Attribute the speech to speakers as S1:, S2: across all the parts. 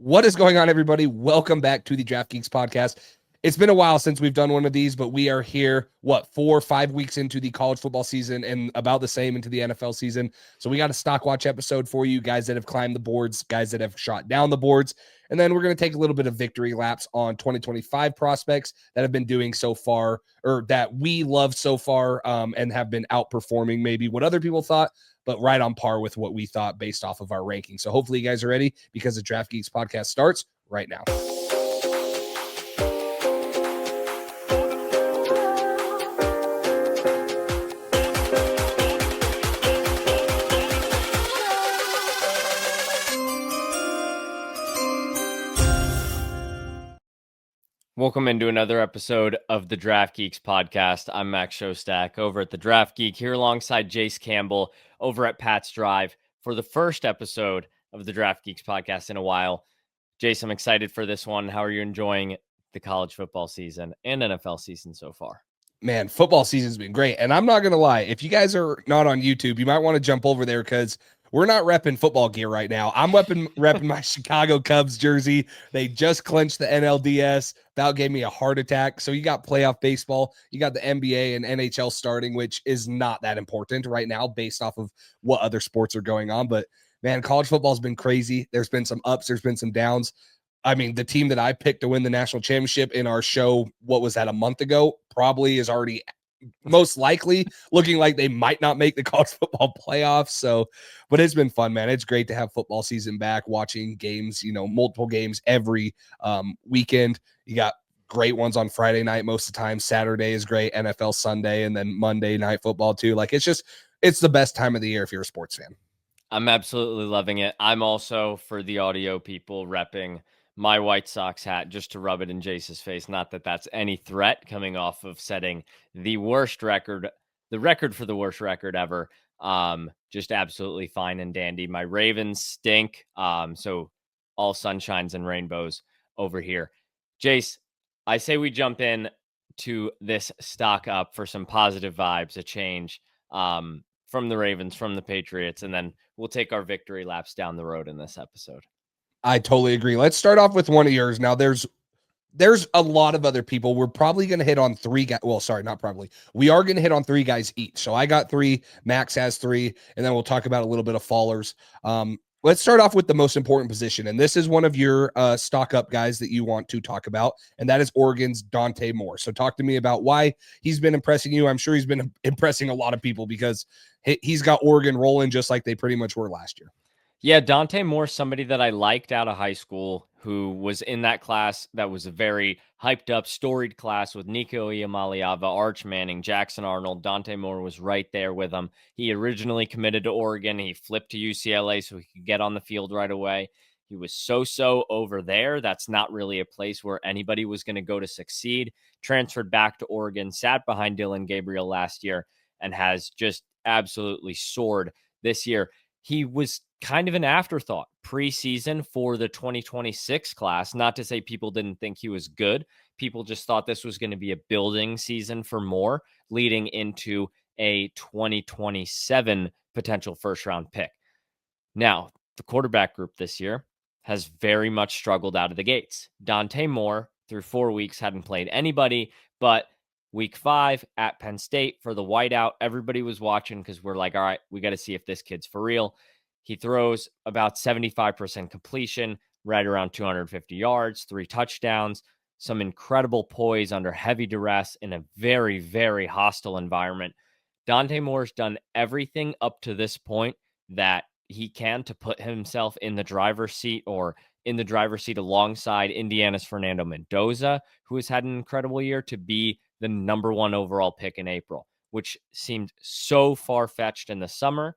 S1: What is going on, everybody? Welcome back to the Draft Geeks podcast. It's been a while since we've done one of these, but we are here, 4 or 5 weeks into the college football season and about the same into the NFL season. So we got a stock watch episode for you guys that have climbed the boards, guys that have shot down the boards. And then we're going to take a little bit of victory laps on 2025 prospects that have been doing so far, or that we love so far, and have been outperforming maybe what other people thought, but right on par with what we thought based off of our ranking. So hopefully you guys are ready, because the Draft Geeks podcast starts right now.
S2: Welcome into another episode of the Draft Geeks podcast. I'm Max Showstack over at the Draft Geek, here alongside Jace Campbell over at Pat's Drive for the first episode of the Draft Geeks podcast in a while. Jace, I'm excited for this one. How are you enjoying the college football season and NFL season so far?
S1: Man, football season's been great. And I'm not going to lie, if you guys are not on YouTube, you might want to jump over there, because we're not repping football gear right now. I'm repping my Chicago Cubs jersey. They just clinched the NLDS. About gave me a heart attack. So you got playoff baseball. You got the NBA and NHL starting, which is not that important right now based off of what other sports are going on. But, man, college football's been crazy. There's been some ups. There's been some downs. I mean, the team that I picked to win the national championship in our show, what was that, a month ago, probably is already most likely looking like they might not make the college football playoffs. So, but it's been fun, man. It's great to have football season back, watching games, multiple games every weekend. You got great ones on Friday night most of the time. Saturday is great, NFL Sunday, and then Monday night football too. Like, it's the best time of the year if you're a sports fan.
S2: I'm absolutely loving it. I'm also, for the audio people, repping my White Sox hat just to rub it in Jace's face. Not that that's any threat, coming off of setting the record for the worst record ever. Just absolutely fine and dandy. My Ravens stink. So all sunshines and rainbows over here. Jace, I say we jump in to this stock up for some positive vibes, a change from the Ravens, from the Patriots, and then we'll take our victory laps down the road in this episode.
S1: I totally agree. Let's start off with one of yours. Now, there's a lot of other people. We're probably going to hit on three guys. Well, sorry, not probably. We are going to hit on three guys each. So I got three. Max has three. And then we'll talk about a little bit of fallers. Let's start off with the most important position. And this is one of your stock up guys that you want to talk about. And that is Oregon's Dante Moore. So talk to me about why he's been impressing you. I'm sure he's been impressing a lot of people, because he's got Oregon rolling just like they pretty much were last year.
S2: Yeah, Dante Moore, somebody that I liked out of high school, who was in that class that was a very hyped up, storied class with Nico Iamaleava, Arch Manning, Jackson Arnold. Dante Moore was right there with him. He originally committed to Oregon. He flipped to UCLA so he could get on the field right away. He was so over there. That's not really a place where anybody was going to go to succeed. Transferred back to Oregon, sat behind Dylan Gabriel last year, and has just absolutely soared this year. He was kind of an afterthought preseason for the 2026 class. Not to say people didn't think he was good. People just thought this was going to be a building season for Moore, leading into a 2027 potential first-round pick. Now, the quarterback group this year has very much struggled out of the gates. Dante Moore, through 4 weeks, hadn't played anybody, but Week 5 at Penn State for the whiteout, everybody was watching, because we're like, all right, we got to see if this kid's for real. He throws about 75% completion, right around 250 yards, 3 touchdowns, some incredible poise under heavy duress in a very, very hostile environment. Dante Moore's done everything up to this point that he can to put himself in the driver's seat, or in the driver's seat alongside Indiana's Fernando Mendoza, who has had an incredible year, to be the number 1 overall pick in April, which seemed so far-fetched in the summer,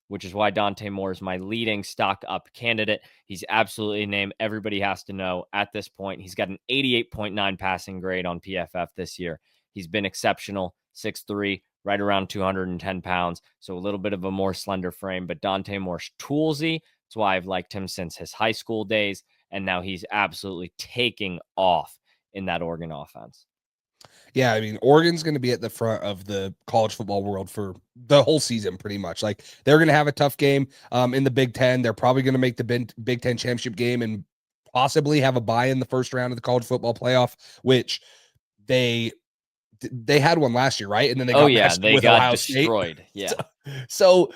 S2: which is why Dante Moore is my leading stock up candidate. He's absolutely a name everybody has to know at this point. He's got an 88.9 passing grade on PFF this year. He's been exceptional, 6'3", right around 210 pounds, so a little bit of a more slender frame, but Dante Moore's toolsy. That's why I've liked him since his high school days, and now he's absolutely taking off in that Oregon offense.
S1: Yeah, I mean, Oregon's going to be at the front of the college football world for the whole season, pretty much. Like, they're going to have a tough game in the Big Ten. They're probably going to make the Big Ten championship game and possibly have a bye in the first round of the college football playoff, which they had one last year, right? And then they got matched
S2: they
S1: with
S2: got
S1: Ohio State.
S2: destroyed. Yeah.
S1: So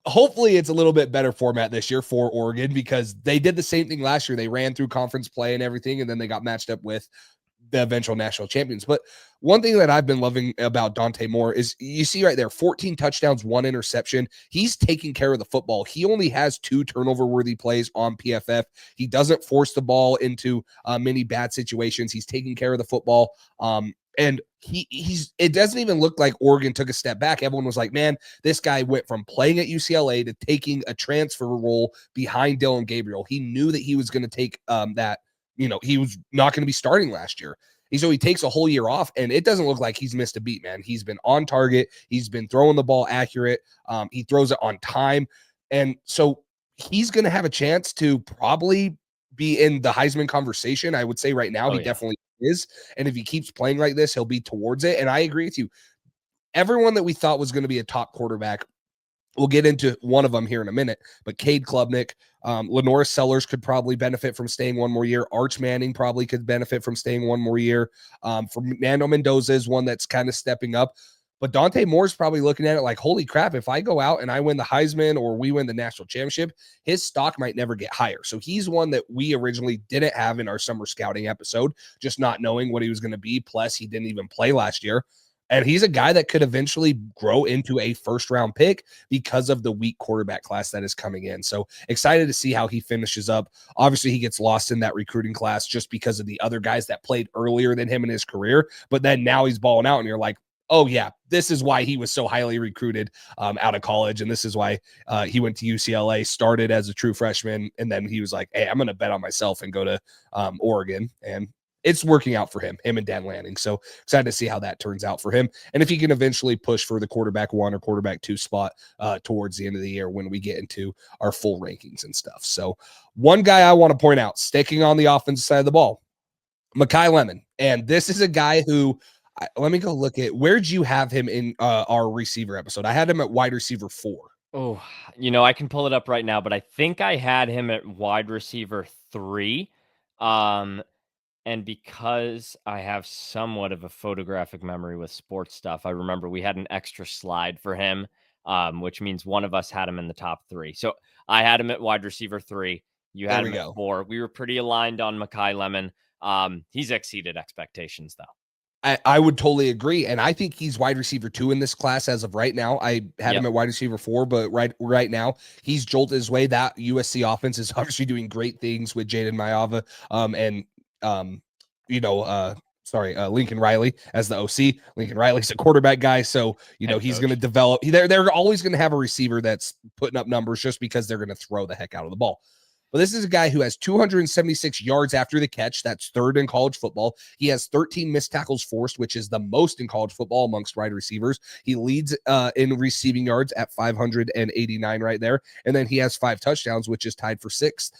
S1: hopefully it's a little bit better format this year for Oregon, because they did the same thing last year. They ran through conference play and everything, and then they got matched up with the eventual national champions. But one thing that I've been loving about Dante Moore is you see right there, 14 touchdowns, 1 interception. He's taking care of the football. He only has 2 turnover-worthy plays on PFF. He doesn't force the ball into many bad situations. He's taking care of the football. And he's it doesn't even look like Oregon took a step back. Everyone was like, man, this guy went from playing at UCLA to taking a transfer role behind Dylan Gabriel. He knew that he was going to take that, he was not going to be starting last year. So he takes a whole year off, and it doesn't look like he's missed a beat, man. He's been on target. He's been throwing the ball accurate. He throws it on time. And so he's going to have a chance to probably be in the Heisman conversation. I would say right now he definitely is. And if he keeps playing like this, he'll be towards it. And I agree with you. Everyone that we thought was going to be a top quarterback, we'll get into one of them here in a minute, but Cade Klubnik, Lenora Sellers could probably benefit from staying one more year. Arch Manning probably could benefit from staying one more year. Fernando Mendoza is one that's kind of stepping up. But Dante Moore's probably looking at it like, holy crap, if I go out and I win the Heisman or we win the national championship, his stock might never get higher. So he's one that we originally didn't have in our summer scouting episode, just not knowing what he was going to be. Plus, he didn't even play last year. And he's a guy that could eventually grow into a first-round pick because of the weak quarterback class that is coming in. So excited to see how he finishes up. Obviously, he gets lost in that recruiting class just because of the other guys that played earlier than him in his career. But then now he's balling out, and you're like, oh, yeah, this is why he was so highly recruited out of college. And this is why he went to UCLA, started as a true freshman. And then he was like, hey, I'm going to bet on myself and go to Oregon. And it's working out for him and Dan Lanning. So excited to see how that turns out for him. And if he can eventually push for the quarterback 1 or quarterback 2 spot towards the end of the year when we get into our full rankings and stuff. So one guy I want to point out, sticking on the offensive side of the ball, Mekhi Lemon. And this is a guy who, let me go look at, where'd you have him in our receiver episode? I had him at wide receiver 4.
S2: Oh, I can pull it up right now, but I think I had him at wide receiver 3. And because I have somewhat of a photographic memory with sports stuff, I remember we had an extra slide for him, which means one of us had him in the top 3. So I had him at wide receiver 3. You had him at 4. We were pretty aligned on Mekhi Lemon. He's exceeded expectations, though.
S1: I would totally agree. And I think he's wide receiver 2 in this class as of right now. I had him at wide receiver 4, but right now he's jolted his way. That USC offense is obviously doing great things with Jaden Mayava Lincoln Riley as the OC. Lincoln Riley's a quarterback guy. So, he's going to develop. They're always going to have a receiver that's putting up numbers just because they're going to throw the heck out of the ball. But this is a guy who has 276 yards after the catch. That's 3rd in college football. He has 13 missed tackles forced, which is the most in college football amongst wide receivers. He leads in receiving yards at 589 right there. And then he has 5 touchdowns, which is tied for 6th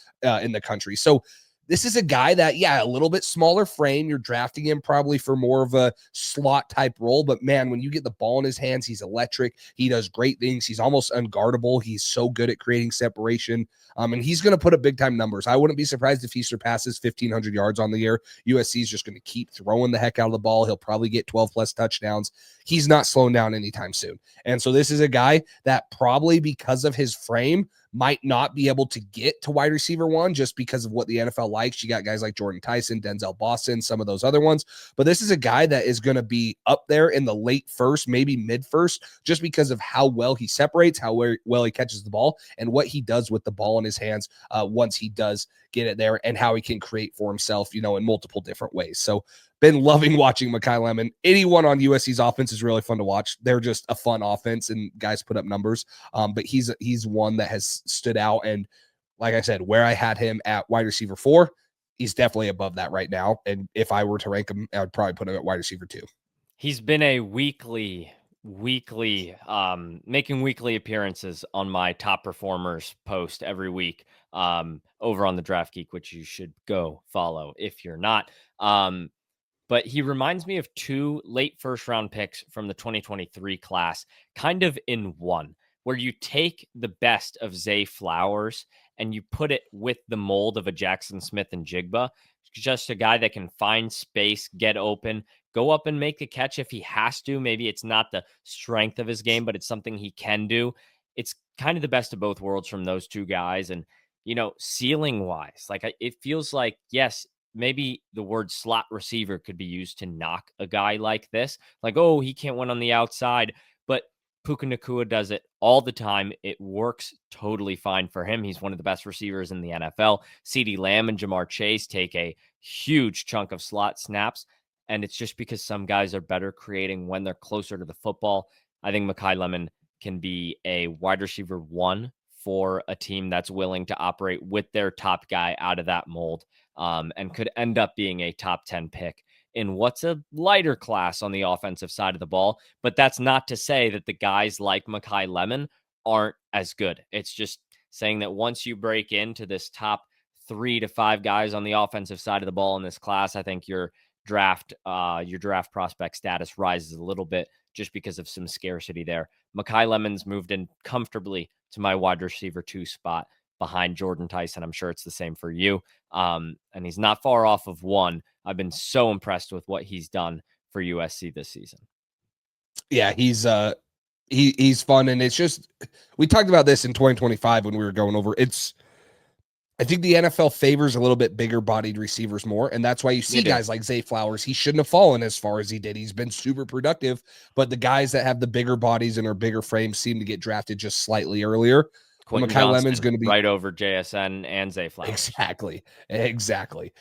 S1: in the country. So this is a guy that, a little bit smaller frame. You're drafting him probably for more of a slot type role. But man, when you get the ball in his hands, he's electric. He does great things. He's almost unguardable. He's so good at creating separation. And he's going to put up big time numbers. I wouldn't be surprised if he surpasses 1,500 yards on the year. USC is just going to keep throwing the heck out of the ball. He'll probably get 12 plus touchdowns. He's not slowing down anytime soon. And so this is a guy that probably because of his frame might not be able to get to wide receiver 1 just because of what the NFL likes. You got guys like Jordan Tyson, Denzel Boston, some of those other ones. But this is a guy that is going to be up there in the late 1st, maybe mid 1st, just because of how well he separates, how well he catches the ball, and what he does with the ball in his hands once he does get it there, and how he can create for himself, in multiple different ways. So been loving watching Mekhi Lemon. Anyone on USC's offense is really fun to watch. They're just a fun offense, and guys put up numbers. But he's one that has stood out. And like I said, where I had him at wide receiver 4, he's definitely above that right now. And if I were to rank him, I would probably put him at wide receiver 2.
S2: He's been a weekly making weekly appearances on my top performers post every week over on the Draft Geek, which you should go follow if you're not. But he reminds me of 2 late 1st round picks from the 2023 class, kind of in one, where you take the best of Zay Flowers and you put it with the mold of a Jackson Smith and Jigba, just a guy that can find space, get open, go up and make the catch if he has to. Maybe it's not the strength of his game, but it's something he can do. It's kind of the best of both worlds from those two guys. And, ceiling wise, like it feels like, yes, maybe the word slot receiver could be used to knock a guy like this. Like, oh, he can't win on the outside. But Puka Nacua does it all the time. It works totally fine for him. He's one of the best receivers in the NFL. CeeDee Lamb and Jamar Chase take a huge chunk of slot snaps. And it's just because some guys are better creating when they're closer to the football. I think Mekhi Lemon can be a wide receiver 1 for a team that's willing to operate with their top guy out of that mold, and could end up being a top 10 pick in what's a lighter class on the offensive side of the ball. But that's not to say that the guys like Mekhi Lemon aren't as good. It's just saying that once you break into this top 3 to 5 guys on the offensive side of the ball in this class, I think your draft prospect status rises a little bit just because of some scarcity there. Mekhi Lemon's moved in comfortably to my wide receiver 2 spot behind Jordan Tyson. I'm sure it's the same for you. And he's not far off of 1. I've been so impressed with what he's done for USC this season.
S1: Yeah, he's fun, and it's just, we talked about this in 2025 when we were going over. I think the NFL favors a little bit bigger bodied receivers more. And that's why you see guys like Zay Flowers. He shouldn't have fallen as far as he did. He's been super productive, but the guys that have the bigger bodies and are bigger frames seem to get drafted just slightly earlier.
S2: Mekhi Lemon's going to be right over JSN and Zay Flowers.
S1: Exactly.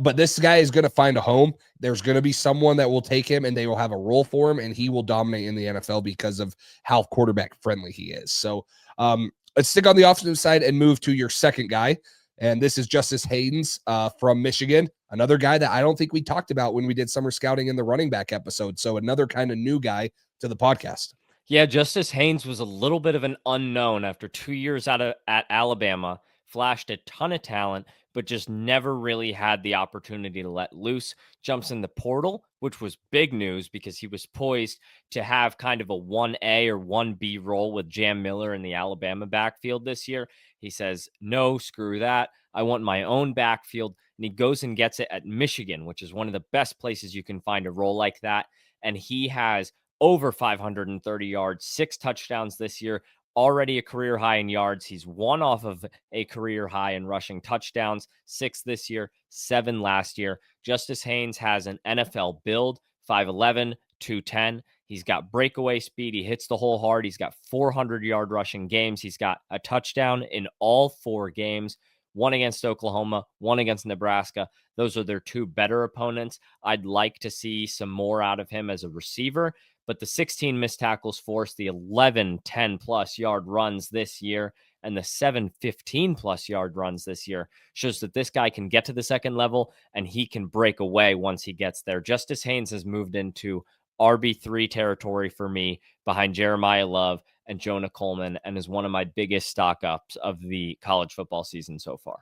S1: But this guy is going to find a home. There's going to be someone that will take him and they will have a role for him, and he will dominate in the NFL because of how quarterback friendly he is. So let's stick on the offensive side and move to your second guy. And this is Justice Haynes from Michigan, another guy that I don't think we talked about when we did summer scouting in the running back episode. So another kind of new guy to the podcast.
S2: Yeah, Justice Haynes was a little bit of an unknown after 2 years at Alabama, flashed a ton of talent, but just never really had the opportunity to let loose. Jumps in the portal, which was big news because he was poised to have kind of a 1A or 1B role with Jam Miller in the Alabama backfield this year. He says, no, screw that. I want my own backfield. And he goes and gets it at Michigan, which is one of the best places you can find a role like that. And he has over 530 yards, 6 touchdowns this year, already a career high in yards. He's one off of a career high in rushing touchdowns, 6 this year, 7 last year. Justice Haynes has an NFL build, 5'11", 210. He's got breakaway speed. He hits the hole hard. He's got 400-yard rushing games. He's got a touchdown in all 4 games, 1 against Oklahoma, 1 against Nebraska. Those are their 2 better opponents. I'd like to see some more out of him as a receiver, but the 16 missed tackles forced, the 11 10-plus yard runs this year, and the 7 15-plus yard runs this year shows that this guy can get to the second level and he can break away once he gets there. Justice Haynes has moved into RB3 territory for me behind Jeremiah Love and Jonah Coleman, and is one of my biggest stock ups of the college football season so far.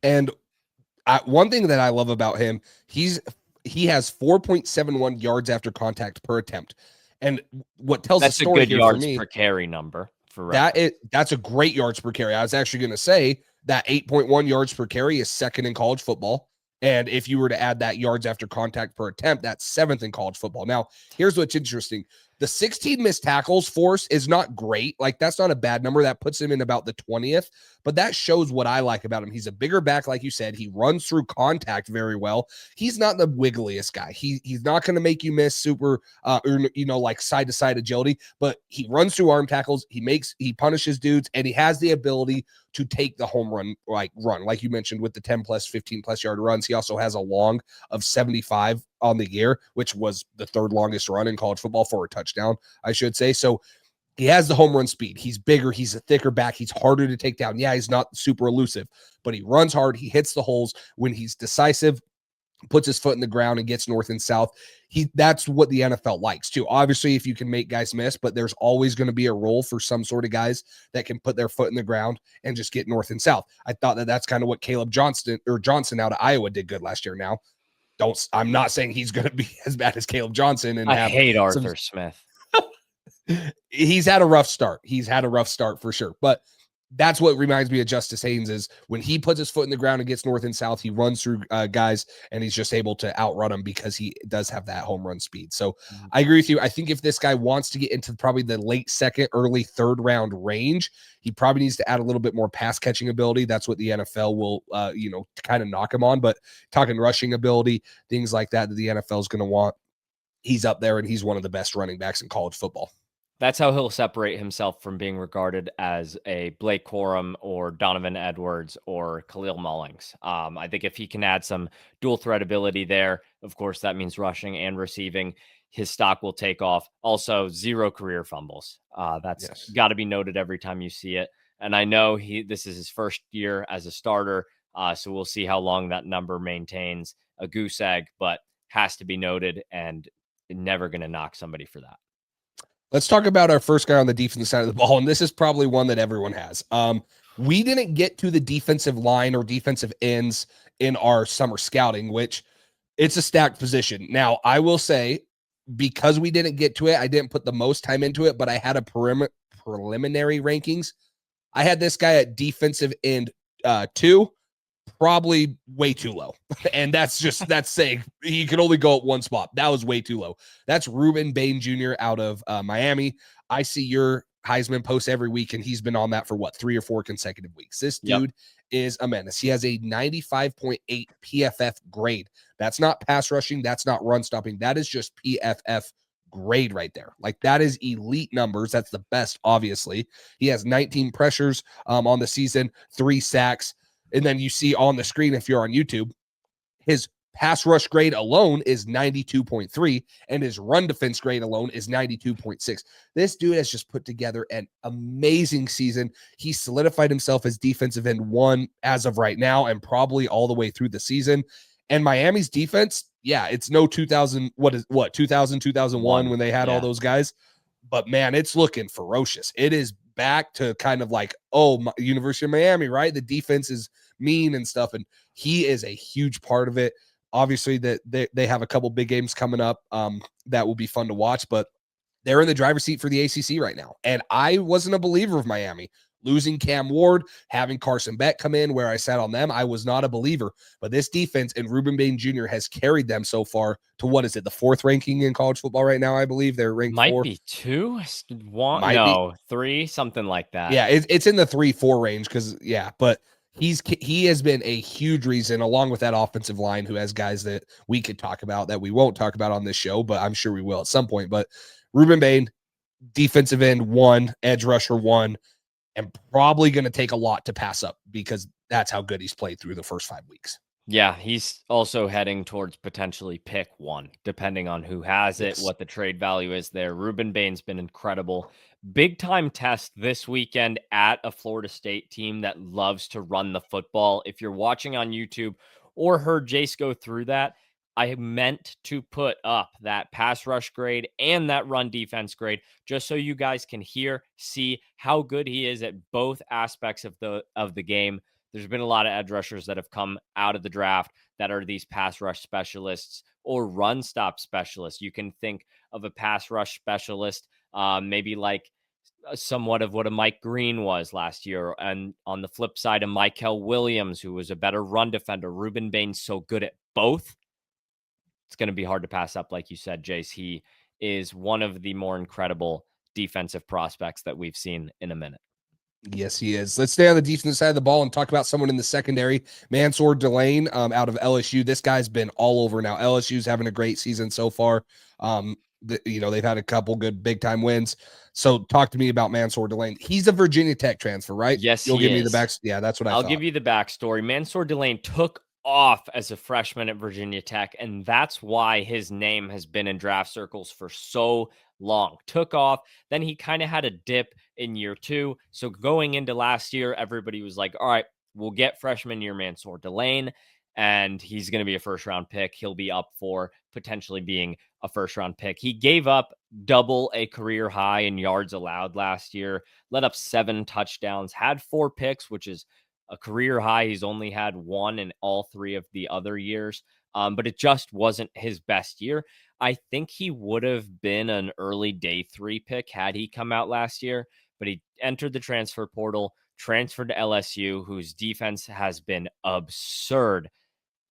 S1: And one thing that I love about him, he has 4.71 yards after contact per attempt. And what tells
S2: that's
S1: the story
S2: a good
S1: here
S2: yards
S1: for me,
S2: per carry number for
S1: that's a great yards per carry. I was actually going to say that 8.1 yards per carry is second in college football. And if you were to add that yards after contact per attempt, that's 7th in college football. Now, here's what's interesting. The 16 missed tackles force is not great. Like, that's not a bad number. That puts him in about the 20th, but that shows what I like about him. He's a bigger back, like you said. He runs through contact very well. He's not the wiggliest guy. He's not going to make you miss super, like side-to-side agility, but he runs through arm tackles. He punishes dudes, and he has the ability to take the home run, like you mentioned with the 10 plus, 15 plus yard runs. He also has a long of 75 on the year, which was the 3rd longest run in college football for a touchdown, I should say. So he has the home run speed. He's bigger. He's a thicker back. He's harder to take down. Yeah, he's not super elusive, but he runs hard. He hits the holes when he's decisive, puts his foot in the ground and gets north and south. That's what the NFL likes too. Obviously, if you can make guys miss, but there's always going to be a role for some sort of guys that can put their foot in the ground and just get north and south. I thought that's kind of what Caleb Johnson out of Iowa did good last year. Now, I'm not saying he's going to be as bad as Caleb Johnson. And
S2: I hate Arthur Smith.
S1: He's had a rough start. For sure. But that's what reminds me of Justice Haynes is when he puts his foot in the ground and gets north and south, he runs through guys and he's just able to outrun them because he does have that home run speed. So I agree with you. I think if this guy wants to get into probably the late second, early third round range, he probably needs to add a little bit more pass catching ability. That's what the NFL will, kind of knock him on. But talking rushing ability, things like that the NFL is going to want, he's up there and he's one of the best running backs in college football.
S2: That's how he'll separate himself from being regarded as a Blake Corum or Donovan Edwards or Khalil Mullings. I think if he can add some dual threat ability there, of course, that means rushing and receiving. His stock will take off. Also, 0 career fumbles. That's got to be noted every time you see it. And I know this is his first year as a starter, so we'll see how long that number maintains. A goose egg, but has to be noted, and never going to knock somebody for that.
S1: Let's talk about our first guy on the defensive side of the ball, and this is probably one that everyone has. We didn't get to the defensive line or defensive ends in our summer scouting, which it's a stacked position. Now, I will say, because we didn't get to it, I didn't put the most time into it, but I had a preliminary rankings. I had this guy at defensive end 2, probably way too low. And that's saying he could only go at one spot. That was way too low. That's Rueben Bain Jr. out of Miami. I see your Heisman posts every week, and he's been on that for 3 or 4 consecutive weeks. This dude is a menace. He has a 95.8 PFF grade. That's not pass rushing. That's not run stopping. That is just PFF grade right there. Like, that is elite numbers. That's the best, obviously. He has 19 pressures on the season, 3 sacks. And then you see on the screen, if you're on YouTube, his pass rush grade alone is 92.3, and his run defense grade alone is 92.6. This dude has just put together an amazing season. He solidified himself as defensive end 1 as of right now, and probably all the way through the season. And Miami's defense, it's no 2001 when they had all those guys. But man, it's looking ferocious. It is back to kind of like, University of Miami, right? The defense is mean and stuff, and he is a huge part of it. Obviously, that they have a couple big games coming up that will be fun to watch, but they're in the driver's seat for the ACC right now. And I wasn't a believer of Miami. Losing Cam Ward, having Carson Beck come in where I sat on them, I was not a believer. But this defense and Rueben Bain Jr. has carried them so far to, what is it, the 4th ranking in college football right now, I believe. They're ranked 4.
S2: Might be 2, 1, 3, something like that.
S1: Yeah, it's in the 3-4 range but he has been a huge reason, along with that offensive line, who has guys that we could talk about that we won't talk about on this show, but I'm sure we will at some point. But Rueben Bain, defensive end 1, edge rusher 1, and probably going to take a lot to pass up because that's how good he's played through the first 5 weeks.
S2: Yeah, he's also heading towards potentially pick 1, depending on who has it, what the trade value is there. Rueben Bain's been incredible. Big time test this weekend at a Florida State team that loves to run the football. If you're watching on YouTube or heard Jace go through that, I meant to put up that pass rush grade and that run defense grade just so you guys can see how good he is at both aspects of the game. There's been a lot of edge rushers that have come out of the draft that are these pass rush specialists or run stop specialists. You can think of a pass rush specialist, maybe like somewhat of what a Mike Green was last year. And on the flip side, a Michael Williams, who was a better run defender. Rueben Bain's so good at both. It's going to be hard to pass up. Like you said, Jace, he is one of the more incredible defensive prospects that we've seen in a minute.
S1: Yes, he is. Let's stay on the defensive side of the ball and talk about someone in the secondary. Mansour Delane out of LSU. This guy's been all over now. LSU's having a great season so far. They've had a couple good big time wins. So talk to me about Mansour Delane. He's a Virginia Tech transfer, right?
S2: Yes,
S1: You'll give me the back. Yeah, that's what I thought.
S2: I'll give you the backstory. Mansour Delane took off as a freshman at Virginia Tech, and that's why his name has been in draft circles for so long. Took off, then he kind of had a dip in year 2. So going into last year, everybody was like, all right, we'll get freshman year Mansour Delane, and he's going to be a first-round pick. He'll be up for potentially being a first-round pick. He gave up double a career high in yards allowed last year, let up 7 touchdowns, had 4 picks, which is a career high. He's only had 1 in all 3 of the other years, but it just wasn't his best year. I think he would have been an early day 3 pick had he come out last year, but he entered the transfer portal, transferred to LSU, whose defense has been absurd.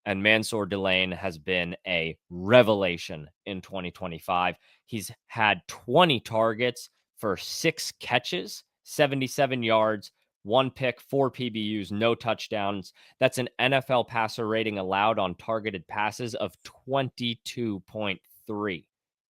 S2: And Mansour Delane has been a revelation in 2025. He's had 20 targets for 6 catches, 77 yards, 1 pick, 4 PBUs, no touchdowns. That's an NFL passer rating allowed on targeted passes of 22.3.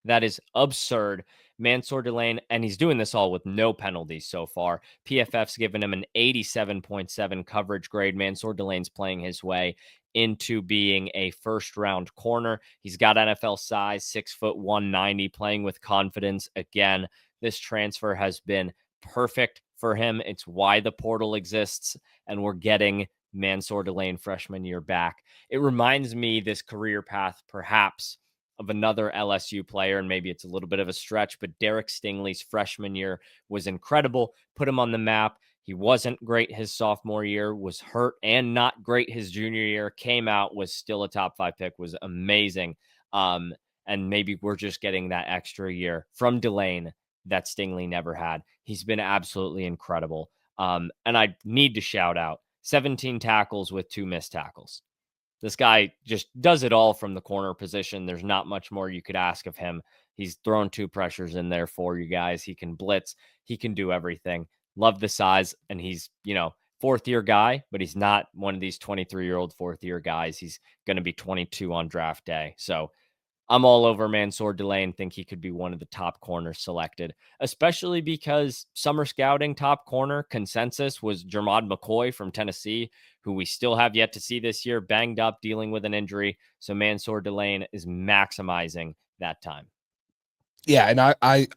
S2: That is absurd. Mansour Delane, and he's doing this all with no penalties so far. PFF's given him an 87.7 coverage grade. Mansour Delane's playing his way into being a first round corner. He's got NFL size, 6'1", 190, playing with confidence. Again, this transfer has been perfect for him. It's why the portal exists, and we're getting Mansour Delane freshman year back. It reminds me, this career path, perhaps, of another LSU player, and maybe it's a little bit of a stretch, but Derek Stingley's freshman year was incredible, put him on the map. He wasn't great his sophomore year, was hurt and not great his junior year, came out, was still a top 5 pick, was amazing. And maybe we're just getting that extra year from Delane that Stingley never had. He's been absolutely incredible. And I need to shout out 17 tackles with 2 missed tackles. This guy just does it all from the corner position. There's not much more you could ask of him. He's thrown 2 pressures in there for you guys. He can blitz. He can do everything. Love the size. And he's, 4th-year guy, but he's not one of these 23-year-old 4th-year guys. He's going to be 22 on draft day. So I'm all over Mansour Delane. Think he could be one of the top corners selected, especially because summer scouting top corner consensus was Jermod McCoy from Tennessee, who we still have yet to see this year, banged up, dealing with an injury. So Mansour Delane is maximizing that time.
S1: Yeah, and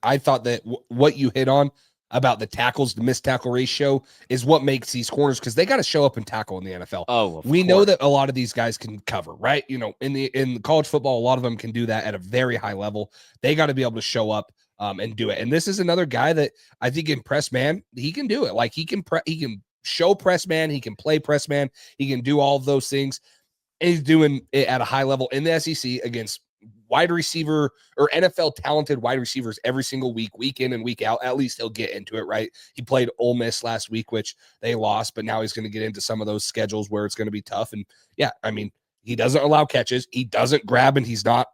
S1: I thought that what you hit on about the tackles, the missed tackle ratio, is what makes these corners, because they got to show up and tackle in the NFL.
S2: Oh,
S1: we know that a lot of these guys can cover, right? In college football, a lot of them can do that at a very high level. They got to be able to show up and do it. And this is another guy that I think in press man, he can do it. Like he can show press man, he can play press man, he can do all of those things. And he's doing it at a high level in the SEC against wide receiver or NFL talented wide receivers every single week in and week out. At least he'll get into it, right? He played Ole Miss last week, which they lost, but now he's going to get into some of those schedules where it's going to be tough. And yeah, I mean, he doesn't allow catches. He doesn't grab, and he's not,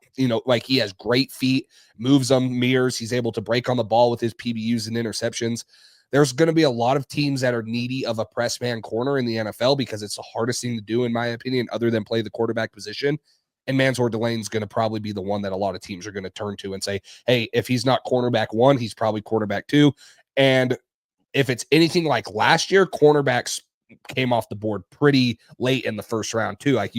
S1: like he has great feet, moves them, mirrors. He's able to break on the ball with his PBUs and interceptions. There's going to be a lot of teams that are needy of a press man corner in the NFL because it's the hardest thing to do, in my opinion, other than play the quarterback position. And Mansour Delane's going to probably be the one that a lot of teams are going to turn to and say, hey, if he's not cornerback 1, he's probably quarterback 2. And if it's anything like last year, cornerbacks came off the board pretty late in the first round too. Like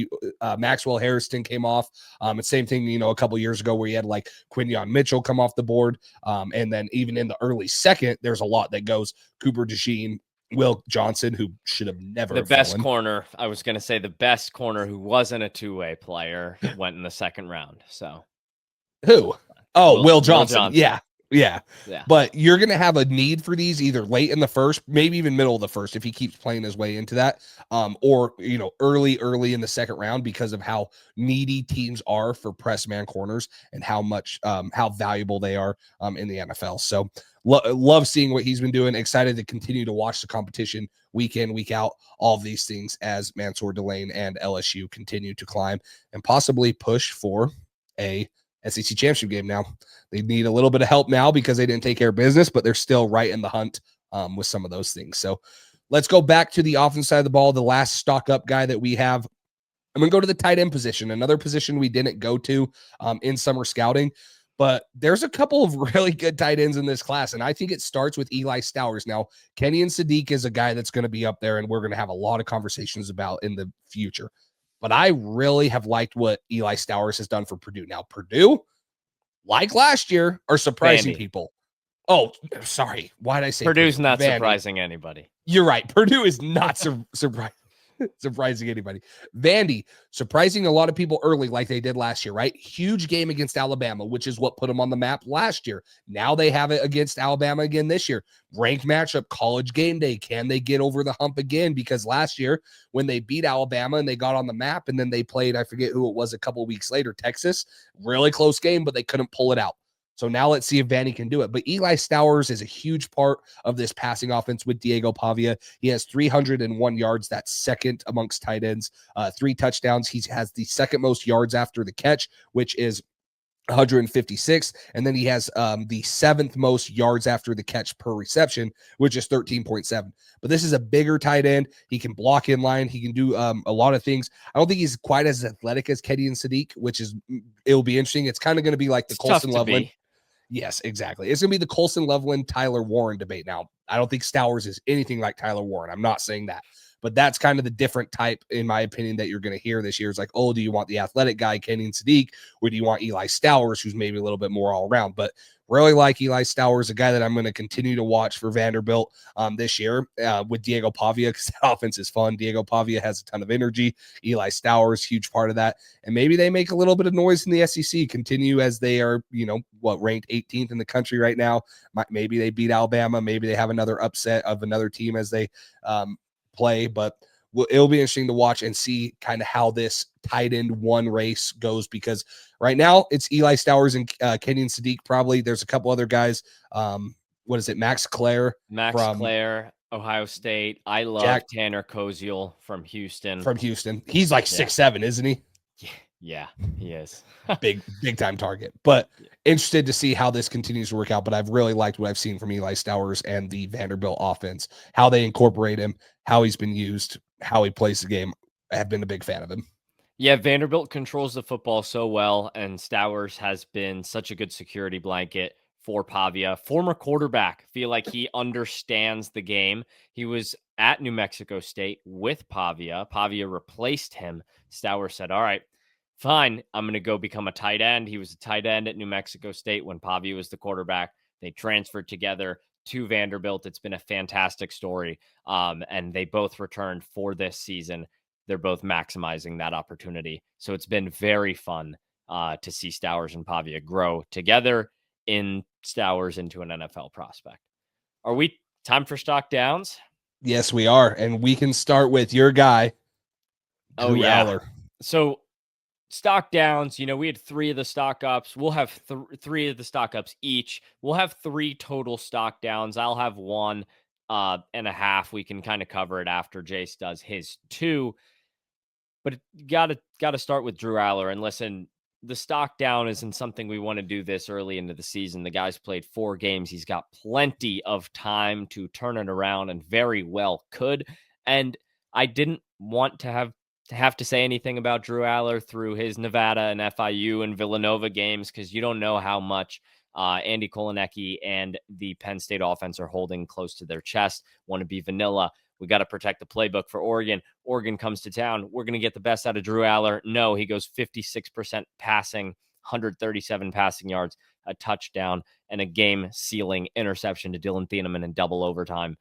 S1: Maxwell Harrison came off. And same thing, a couple years ago where you had like Quinyon Mitchell come off the board. And then even in the early second, there's a lot that goes Cooper DeJean, Will Johnson, who should have never
S2: the best corner. I was going to say the best corner who wasn't a 2-way player went in the second round. So
S1: who? Oh, Will Johnson. Yeah.
S2: Yeah.
S1: But you're going to have a need for these either late in the first, maybe even middle of the first, if he keeps playing his way into that, or, early in the second round, because of how needy teams are for press man corners and how much, how valuable they are in the NFL. So love seeing what he's been doing. Excited to continue to watch the competition week in, week out, all of these things as Mansour Delane and LSU continue to climb and possibly push for a SEC championship game. Now they need a little bit of help now because they didn't take care of business, but they're still right in the hunt with some of those things. So let's go back to the offense side of the ball. The last stock up guy that we have, I'm going to go to the tight end position, another position we didn't go to in summer scouting, but there's a couple of really good tight ends in this class. And I think it starts with Eli Stowers. Now, Kenyon Sadiq is a guy that's going to be up there and we're going to have a lot of conversations about in the future. But I really have liked what Eli Stowers has done for Purdue. Now, Purdue, like last year, are surprising people. Oh, sorry. Why did I say
S2: Purdue's not surprising anybody?
S1: You're right. Purdue is not surprising anybody. Vandy, surprising a lot of people early like they did last year, right? Huge game against Alabama, which is what put them on the map last year. Now they have it against Alabama again this year. Ranked matchup, college game day. Can they get over the hump again? Because last year when they beat Alabama and they got on the map and then they played, I forget who it was a couple of weeks later, Texas, really close game, but they couldn't pull it out. So now let's see if Vanny can do it. But Eli Stowers is a huge part of this passing offense with Diego Pavia. He has 301 yards. That's second amongst tight ends, 3 touchdowns. He has the second most yards after the catch, which is 156, and then he has the 7th most yards after the catch per reception, which is 13.7. But this is a bigger tight end. He can block in line. He can do a lot of things. I don't think he's quite as athletic as Kenyon Sadiq, which is, it'll be interesting. It's kind of going to be like the
S2: It's tough
S1: Colson
S2: to
S1: Loveland.
S2: be.
S1: Yes, exactly. It's going to be the Colson Loveland, Tyler Warren debate. Now, I don't think Stowers is anything like Tyler Warren. I'm not saying that. But that's kind of the different type, in my opinion, that you're going to hear this year. It's like, oh, do you want the athletic guy, Kenyon Sadiq, or do you want Eli Stowers, who's maybe a little bit more all around? But really like Eli Stowers, a guy that I'm going to continue to watch for Vanderbilt this year with Diego Pavia, because the offense is fun. Diego Pavia has a ton of energy. Eli Stowers, huge part of that. And maybe they make a little bit of noise in the SEC, continue as they are, ranked 18th in the country right now. Maybe they beat Alabama. Maybe they have another upset of another team as they play, but it'll be interesting to watch and see kind of how this tight end one race goes, because right now it's Eli Stowers and Kenyon Sadiq. Probably there's a couple other guys. What is it? Max Clare,
S2: Ohio State. I love
S1: Jack
S2: Tanner Koziel from Houston.
S1: He's like 6'7", isn't he?
S2: Yeah, he is.
S1: big time target. But interested to see how this continues to work out. But I've really liked what I've seen from Eli Stowers and the Vanderbilt offense, how they incorporate him, how he's been used, how he plays the game. I have been a big fan of him.
S2: Yeah, Vanderbilt controls the football so well, and Stowers has been such a good security blanket for Pavia. Former quarterback, feel like he understands the game. He was at New Mexico State with Pavia. Pavia replaced him. Stowers said, all right, fine, I'm going to go become a tight end. He was a tight end at New Mexico State when Pavia was the quarterback. They transferred together to Vanderbilt. It's been a fantastic story, and they both returned for this season. They're both maximizing that opportunity. So it's been very fun to see Stowers and Pavia grow together in Stowers into an NFL prospect. Are we time for stock downs?
S1: Yes, we are. And we can start with your guy, Drew Aller.
S2: So stock downs, we had 3 of the stock ups. We'll have 3 of the stock ups each. We'll have 3 total stock downs. I'll have 1.5. We can kind of cover it after Jace does his 2. But got to start with Drew Aller. And listen, the stock down isn't something we want to do this early into the season. The guy's played 4 games. He's got plenty of time to turn it around, and very well could. And I didn't want to have to say anything about Drew Aller through his Nevada and FIU and Villanova games, because you don't know how much Andy Kolanecki and the Penn State offense are holding close to their chest, want to be vanilla. We got to protect the playbook for Oregon. Oregon comes to town. We're going to get the best out of Drew Aller. No, he goes 56% passing, 137 passing yards, a touchdown, and a game-sealing interception to Dylan Thieneman in double overtime.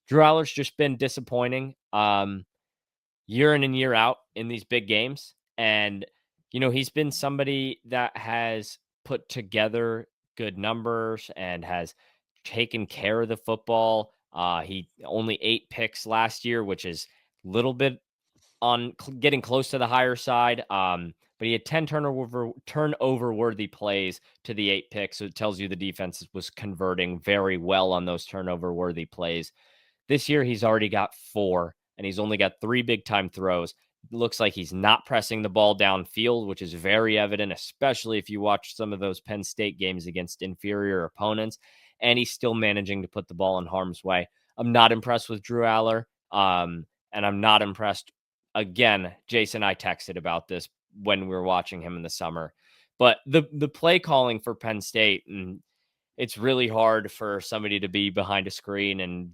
S2: Drew Aller's just been disappointing year in and year out in these big games. And, he's been somebody that has put together good numbers and has taken care of the football. He only 8 picks last year, which is a little bit on getting close to the higher side. But he had 10 turnover worthy plays to the 8 picks. So it tells you the defense was converting very well on those turnover worthy plays. This year, he's already got 4, and he's only got 3 big time throws. It looks like he's not pressing the ball downfield, which is very evident, especially if you watch some of those Penn State games against inferior opponents. And he's still managing to put the ball in harm's way. I'm not impressed with Drew Aller, and I'm not impressed. Again, Jason and I texted about this when we were watching him in the summer. But the play calling for Penn State, and it's really hard for somebody to be behind a screen and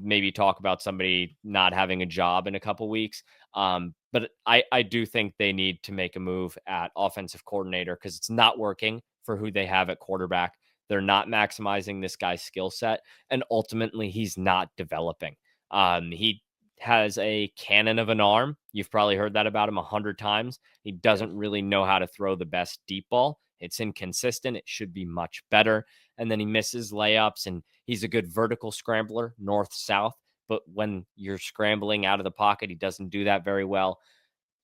S2: maybe talk about somebody not having a job in a couple weeks. But I do think they need to make a move at offensive coordinator, because it's not working for who they have at quarterback. They're not maximizing this guy's skill set, and ultimately he's not developing. He has a cannon of an arm. You've probably heard that about him 100 times. He doesn't really know how to throw the best deep ball. It's inconsistent. It should be much better. And then he misses layups, and he's a good vertical scrambler, north-south. But when you're scrambling out of the pocket, he doesn't do that very well.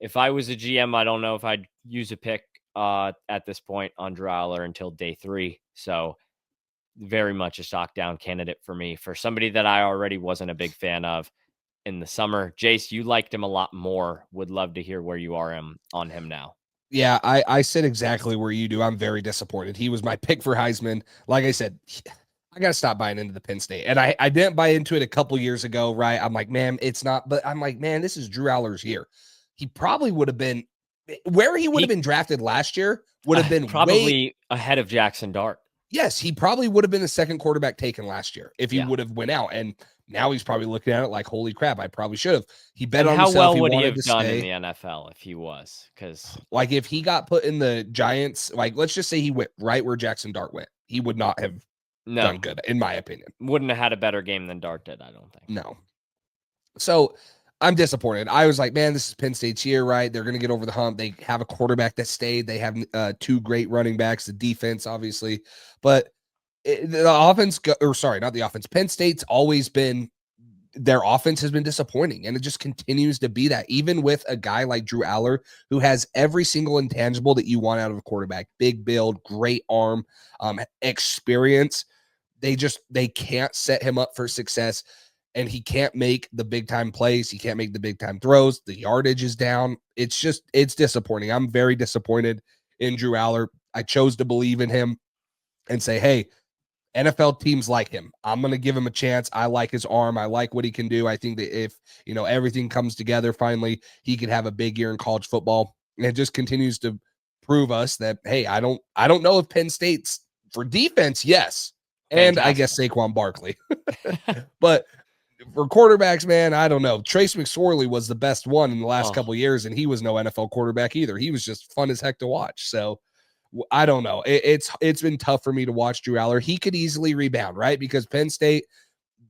S2: If I was a GM, I don't know if I'd use a pick at this point on Drew Aller until day 3. So very much a stock down candidate for me, for somebody that I already wasn't a big fan of in the summer. Jace, you liked him a lot more. Would love to hear where you are on him now.
S1: Yeah, I said exactly where you do. I'm very disappointed. He was my pick for Heisman. Like I said, I got to stop buying into the Penn State. And I didn't buy into it a couple years ago, right? I'm like, man, it's not. But I'm like, man, this is Drew Aller's year. He probably would have been where he would have been drafted last year would have been
S2: probably ahead of Jackson Dart.
S1: Yes, he probably would have been the second quarterback taken last year if he would have went out. And now he's probably looking at it like, holy crap, I probably should have. He bet on himself.
S2: How well
S1: he
S2: would he
S1: wanted
S2: have
S1: to
S2: done
S1: stay.
S2: in the NFL if he was? Because
S1: like if he got put in the Giants, like let's just say he went right where Jackson Dart went, he would not have done good, in my opinion.
S2: Wouldn't have had a better game than Dart did, I don't think.
S1: No. So I'm disappointed. I was like, man, this is Penn State's year, right? They're going to get over the hump. They have a quarterback that stayed. They have 2 great running backs, the defense, obviously. But the offense, not the offense. Penn State's always been, their offense has been disappointing, and it just continues to be that. Even with a guy like Drew Aller, who has every single intangible that you want out of a quarterback, big build, great arm, experience, they can't set him up for success. And he can't make the big time plays. He can't make the big time throws. The yardage is down. It's disappointing. I'm very disappointed in Drew Aller. I chose to believe in him and say, hey, NFL teams like him. I'm going to give him a chance. I like his arm. I like what he can do. I think that if, everything comes together, finally, he could have a big year in college football. And it just continues to prove us that, hey, I don't know if Penn State's for defense. Yes. And I guess Saquon Barkley, but for quarterbacks, man, I don't know. Trace McSorley was the best one in the last couple of years, and he was no NFL quarterback either. He was just fun as heck to watch. So I don't know. It's been tough for me to watch Drew Aller. He could easily rebound, right? Because Penn State,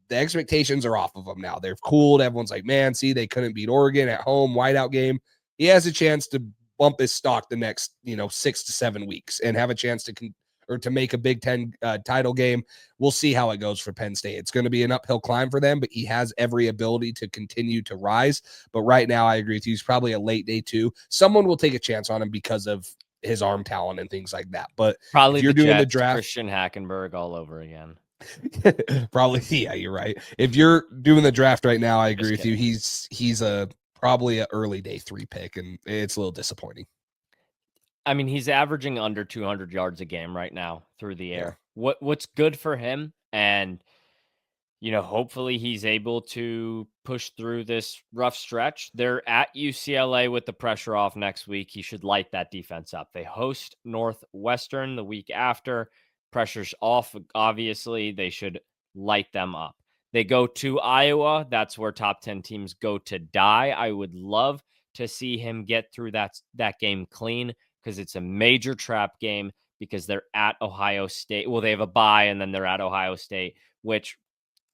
S1: the expectations are off of them now. They're cooled. Everyone's like, man, see, they couldn't beat Oregon at home, whiteout game. He has a chance to bump his stock the next, 6 to 7 weeks and have a chance to make a Big Ten title game. We'll see how it goes for Penn State. It's going to be an uphill climb for them, but he has every ability to continue to rise. But right now, I agree with you. He's probably a late day 2. Someone will take a chance on him because of his arm talent and things like that. But
S2: probably
S1: if you're doing
S2: Jets,
S1: the draft,
S2: Christian Hackenberg all over again.
S1: Probably, yeah, you're right. If you're doing the draft right now, I agree with you. He's probably an early day 3 pick, and it's a little disappointing.
S2: I mean, he's averaging under 200 yards a game right now through the air. Yeah. What's good for him, and hopefully he's able to push through this rough stretch. They're at UCLA with the pressure off next week. He should light that defense up. They host Northwestern the week after. Pressure's off, obviously. They should light them up. They go to Iowa. That's where top 10 teams go to die. I would love to see him get through that game clean, because it's a major trap game, because they're at Ohio State. Well, they have a bye, and then they're at Ohio State, which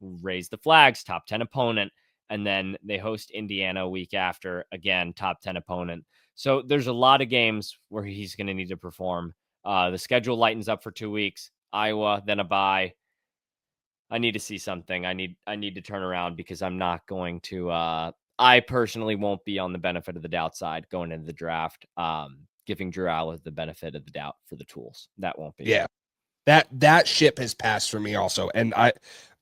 S2: raise the flags, top 10 opponent. And then they host Indiana a week after, again, top 10 opponent. So there's a lot of games where he's going to need to perform. The schedule lightens up for 2 weeks. Iowa, then a bye. I need to see something. I need to turn around, because I'm not going to I personally won't be on the benefit of the doubt side going into the draft. Giving Drew Aller the benefit of the doubt for the tools. That won't be.
S1: Yeah. That ship has passed for me also. And I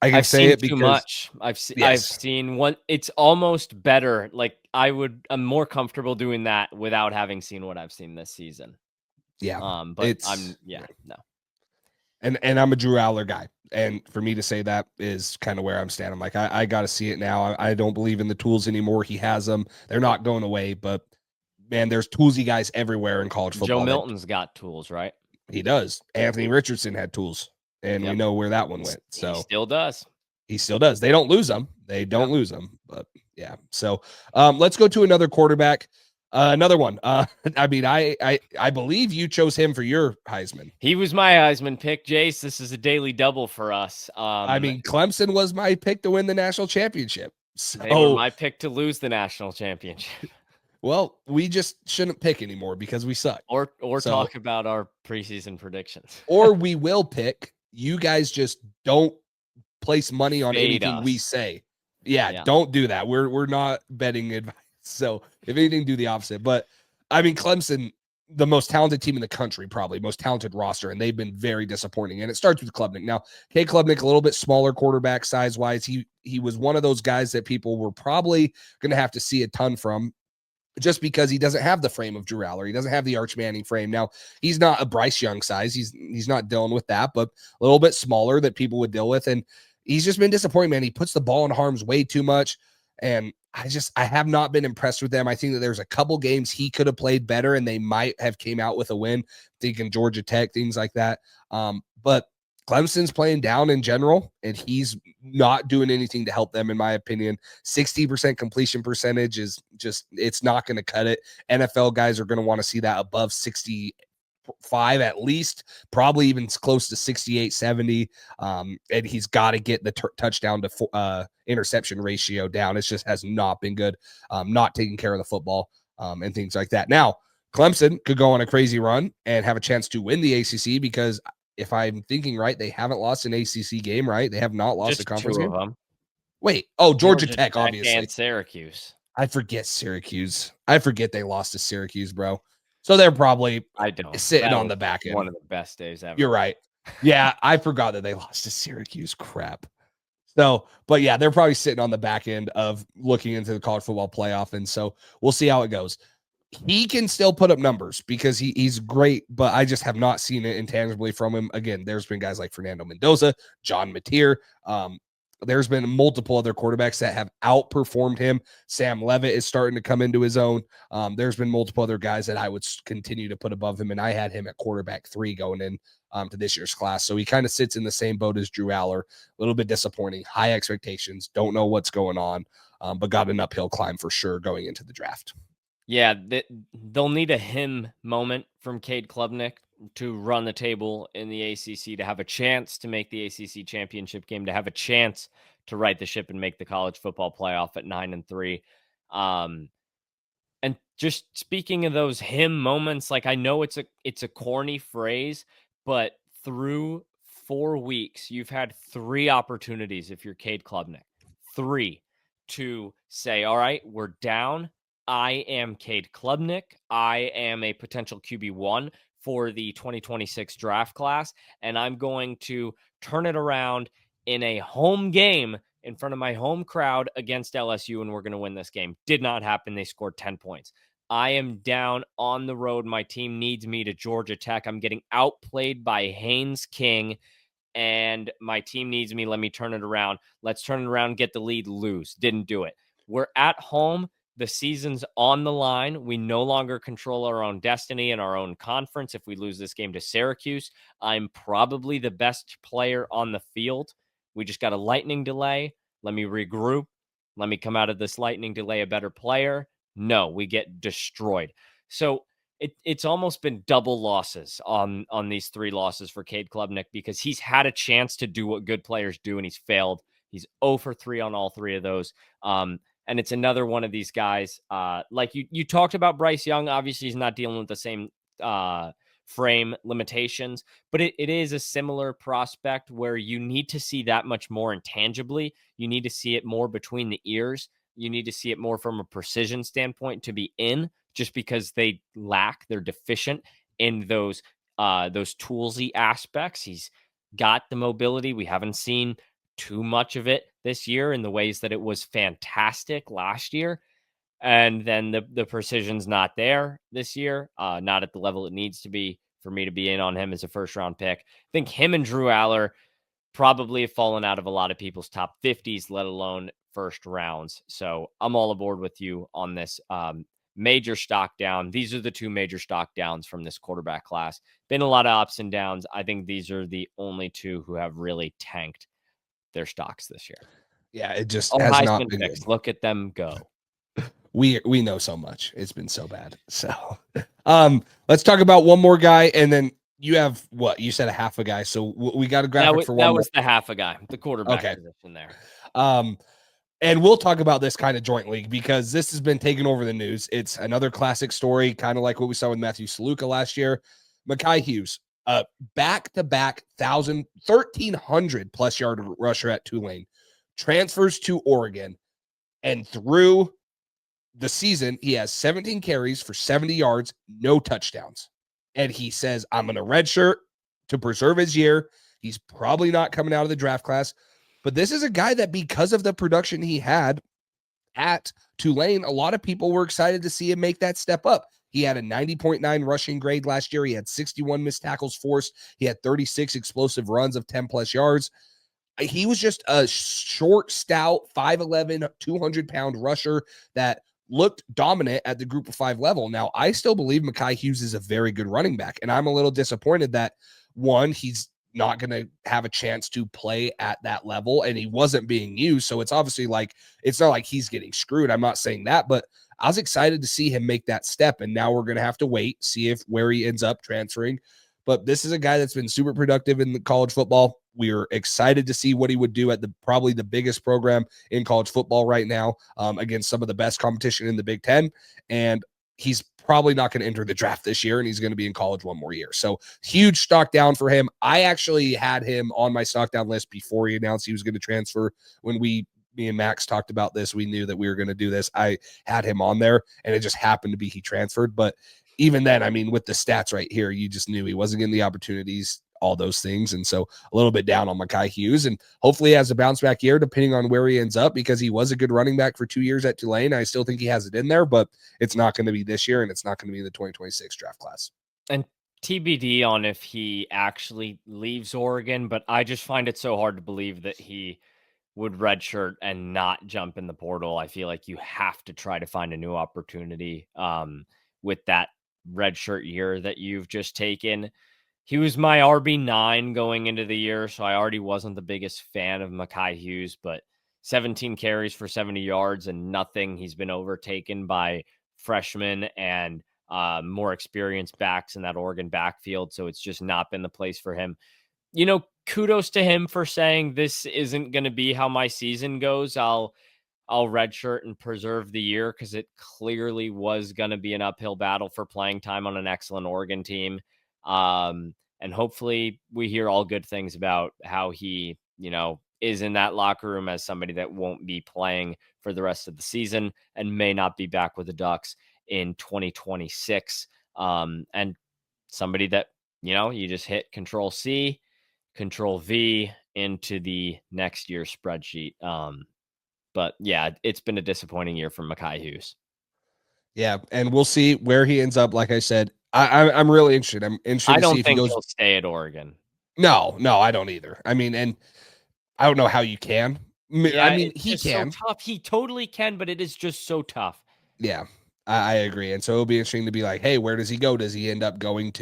S1: can say it because
S2: too much. I've seen one. It's almost better. Like I'm more comfortable doing that without having seen what I've seen this season.
S1: Yeah.
S2: But no.
S1: And I'm a Drew Aller guy. And for me to say that is kind of where I'm standing. I'm like, I got to see it now. I don't believe in the tools anymore. He has them. They're not going away, but man, there's toolsy guys everywhere in college football.
S2: Joe Milton's got tools, right?
S1: He does. Anthony Richardson had tools, and we know where that one went. So
S2: he still does.
S1: He still does. They don't lose them. Lose them. But yeah. So let's go to another quarterback. Another one. I mean, I believe you chose him for your Heisman.
S2: He was my Heisman pick, Jace. This is a daily double for us.
S1: I mean, Clemson was my pick to win the national championship. So
S2: they were my pick to lose the national championship.
S1: Well, we just shouldn't pick anymore because we suck.
S2: Or talk about our preseason predictions.
S1: Or we will pick. You guys just don't place money on anything we say. Yeah, don't do that. We're not betting advice. So if anything, do the opposite. But I mean, Clemson, the most talented team in the country, probably most talented roster, and they've been very disappointing. And it starts with Klubnik. Now, Cade Klubnik, a little bit smaller quarterback size wise. He was one of those guys that people were probably going to have to see a ton from, just because he doesn't have the frame of Drew Aller. He doesn't have the Arch Manning frame. Now, he's not a Bryce Young size. He's not dealing with that, but a little bit smaller that people would deal with. And he's just been disappointing, man. He puts the ball in harm's way too much. And I have not been impressed with them. I think that there's a couple games he could have played better and they might have came out with a win, thinking Georgia Tech, things like that. But Clemson's playing down in general, and he's not doing anything to help them, in my opinion. 60% completion percentage is just, it's not going to cut it. NFL guys are going to want to see that above 65 at least, probably even close to 68, 70. And he's got to get the touchdown to interception ratio down. It just has not been good, not taking care of the football and things like that. Now, Clemson could go on a crazy run and have a chance to win the ACC because if I'm thinking right, they haven't lost an ACC game, right? They have not lost
S2: Just
S1: a conference
S2: two
S1: game.
S2: of them.
S1: Wait, Georgia Tech, obviously.
S2: And Syracuse.
S1: I forget Syracuse. I forget they lost to Syracuse, bro. So they're probably sitting on the back end.
S2: One of the best days ever.
S1: You're right. Yeah, I forgot that they lost to Syracuse. Crap. So, but yeah, they're probably sitting on the back end of looking into the college football playoff. And so we'll see how it goes. He can still put up numbers because he's great, but I just have not seen it intangibly from him. Again, there's been guys like Fernando Mendoza, John Mateer. There's been multiple other quarterbacks that have outperformed him. Sam Levitt is starting to come into his own. There's been multiple other guys that I would continue to put above him, and I had him at quarterback 3 going in to this year's class. So he kind of sits in the same boat as Drew Aller. A little bit disappointing, high expectations, don't know what's going on, but got an uphill climb for sure going into the draft.
S2: Yeah, they'll need a him moment from Cade Klubnik to run the table in the ACC, to have a chance to make the ACC championship game, to have a chance to right the ship and make the college football playoff at 9-3. And just speaking of those him moments, like I know it's a corny phrase, but through 4 weeks, you've had 3 opportunities if you're Cade Klubnik, 3 to say, all right, we're down. I am Cade Klubnik. I am a potential QB1 for the 2026 draft class, and I'm going to turn it around in a home game in front of my home crowd against LSU, and we're going to win this game. Did not happen. They scored 10 points. I am down on the road. My team needs me to Georgia Tech. I'm getting outplayed by Haynes King, and my team needs me. Let me turn it around. Let's turn it around, get the lead, lose. Didn't do it. We're at home. The season's on the line. We no longer control our own destiny and our own conference. If we lose this game to Syracuse, I'm probably the best player on the field. We just got a lightning delay. Let me regroup. Let me come out of this lightning delay a better player. No, we get destroyed. So it's almost been double losses on these 3 losses for Cade Klubnik, because he's had a chance to do what good players do and he's failed. He's 0 for 3 on all 3 of those. And it's another one of these guys. Like you talked about Bryce Young. Obviously, he's not dealing with the same frame limitations, but it is a similar prospect where you need to see that much more intangibly. You need to see it more between the ears. You need to see it more from a precision standpoint to be in, just because they're deficient in those toolsy aspects. He's got the mobility. We haven't seen too much of it this year in the ways that it was fantastic last year. And then the precision's not there this year, not at the level it needs to be for me to be in on him as a first round pick. I think him and Drew Aller probably have fallen out of a lot of people's top 50s, let alone first rounds. So I'm all aboard with you on this major stock down. These are the 2 major stock downs from this quarterback class. Been a lot of ups and downs. I think these are the only 2 who have really tanked their stocks this year.
S1: Yeah, it just has not been good.
S2: Look at them go.
S1: We know so much. It's been so bad. So let's talk about one more guy, and then you have what you said, a half a guy. So we got a graphic for one.
S2: That was the half a guy, the quarterback position there.
S1: And we'll talk about this kind of jointly because this has been taking over the news. It's another classic story, kind of like what we saw with Matthew Saluka last year. Mekhi Hughes, back-to-back 1,300 plus yard rusher at Tulane, transfers to Oregon, and through the season, he has 17 carries for 70 yards, no touchdowns. And he says, I'm going to redshirt to preserve his year. He's probably not coming out of the draft class. But this is a guy that, because of the production he had at Tulane, a lot of people were excited to see him make that step up. He had a 90.9 rushing grade last year. He had 61 missed tackles forced. He had 36 explosive runs of 10 plus yards. He was just a short, stout, 5'11, 200-pound rusher that looked dominant at the group of five level. Now, I still believe Mekhi Hughes is a very good running back, and I'm a little disappointed that, one, he's not going to have a chance to play at that level, and he wasn't being used. So it's obviously like, it's not like he's getting screwed. I'm not saying that, but I was excited to see him make that step. And now we're going to have to wait, see if where he ends up transferring. But this is a guy that's been super productive in the college football. We're excited to see what he would do at probably the biggest program in college football right now, against some of the best competition in the Big Ten. And he's probably not going to enter the draft this year, and he's going to be in college one more year. So huge stock down for him. I actually had him on my stock down list before he announced he was going to transfer. When me and Max talked about this, we knew that we were going to do this. I had him on there, and it just happened to be he transferred. But even then, I mean, with the stats right here, you just knew he wasn't getting the opportunities, all those things. And so a little bit down on Mekhi Hughes, and hopefully he has a bounce back year depending on where he ends up, because he was a good running back for 2 years at Tulane. I still think he has it in there, but it's not going to be this year, and it's not going to be in the 2026 draft class.
S2: And TBD on if he actually leaves Oregon, but I just find it so hard to believe that he would redshirt and not jump in the portal. I feel like you have to try to find a new opportunity with that redshirt year that you've just taken. He was my RB9 going into the year, so I already wasn't the biggest fan of Mekhi Hughes, but 17 carries for 70 yards and nothing. He's been overtaken by freshmen and more experienced backs in that Oregon backfield, so it's just not been the place for him. Kudos to him for saying this isn't going to be how my season goes. I'll redshirt and preserve the year, because it clearly was going to be an uphill battle for playing time on an excellent Oregon team. And hopefully we hear all good things about how he, is in that locker room as somebody that won't be playing for the rest of the season and may not be back with the Ducks in 2026. And somebody that, you just hit Control C, Control V into the next year's spreadsheet. But yeah, it's been a disappointing year for Mekhi Hughes.
S1: Yeah, and we'll see where he ends up. Like I said, I'm really interested. I'm interested to see if he goes.
S2: He'll stay at Oregon.
S1: No, I don't either. I mean, and I don't know how you can.
S2: Yeah,
S1: I mean, he can.
S2: So tough. He totally can, but it is just so tough.
S1: Yeah, I agree. And so it'll be interesting to be like, hey, where does he go? Does he end up going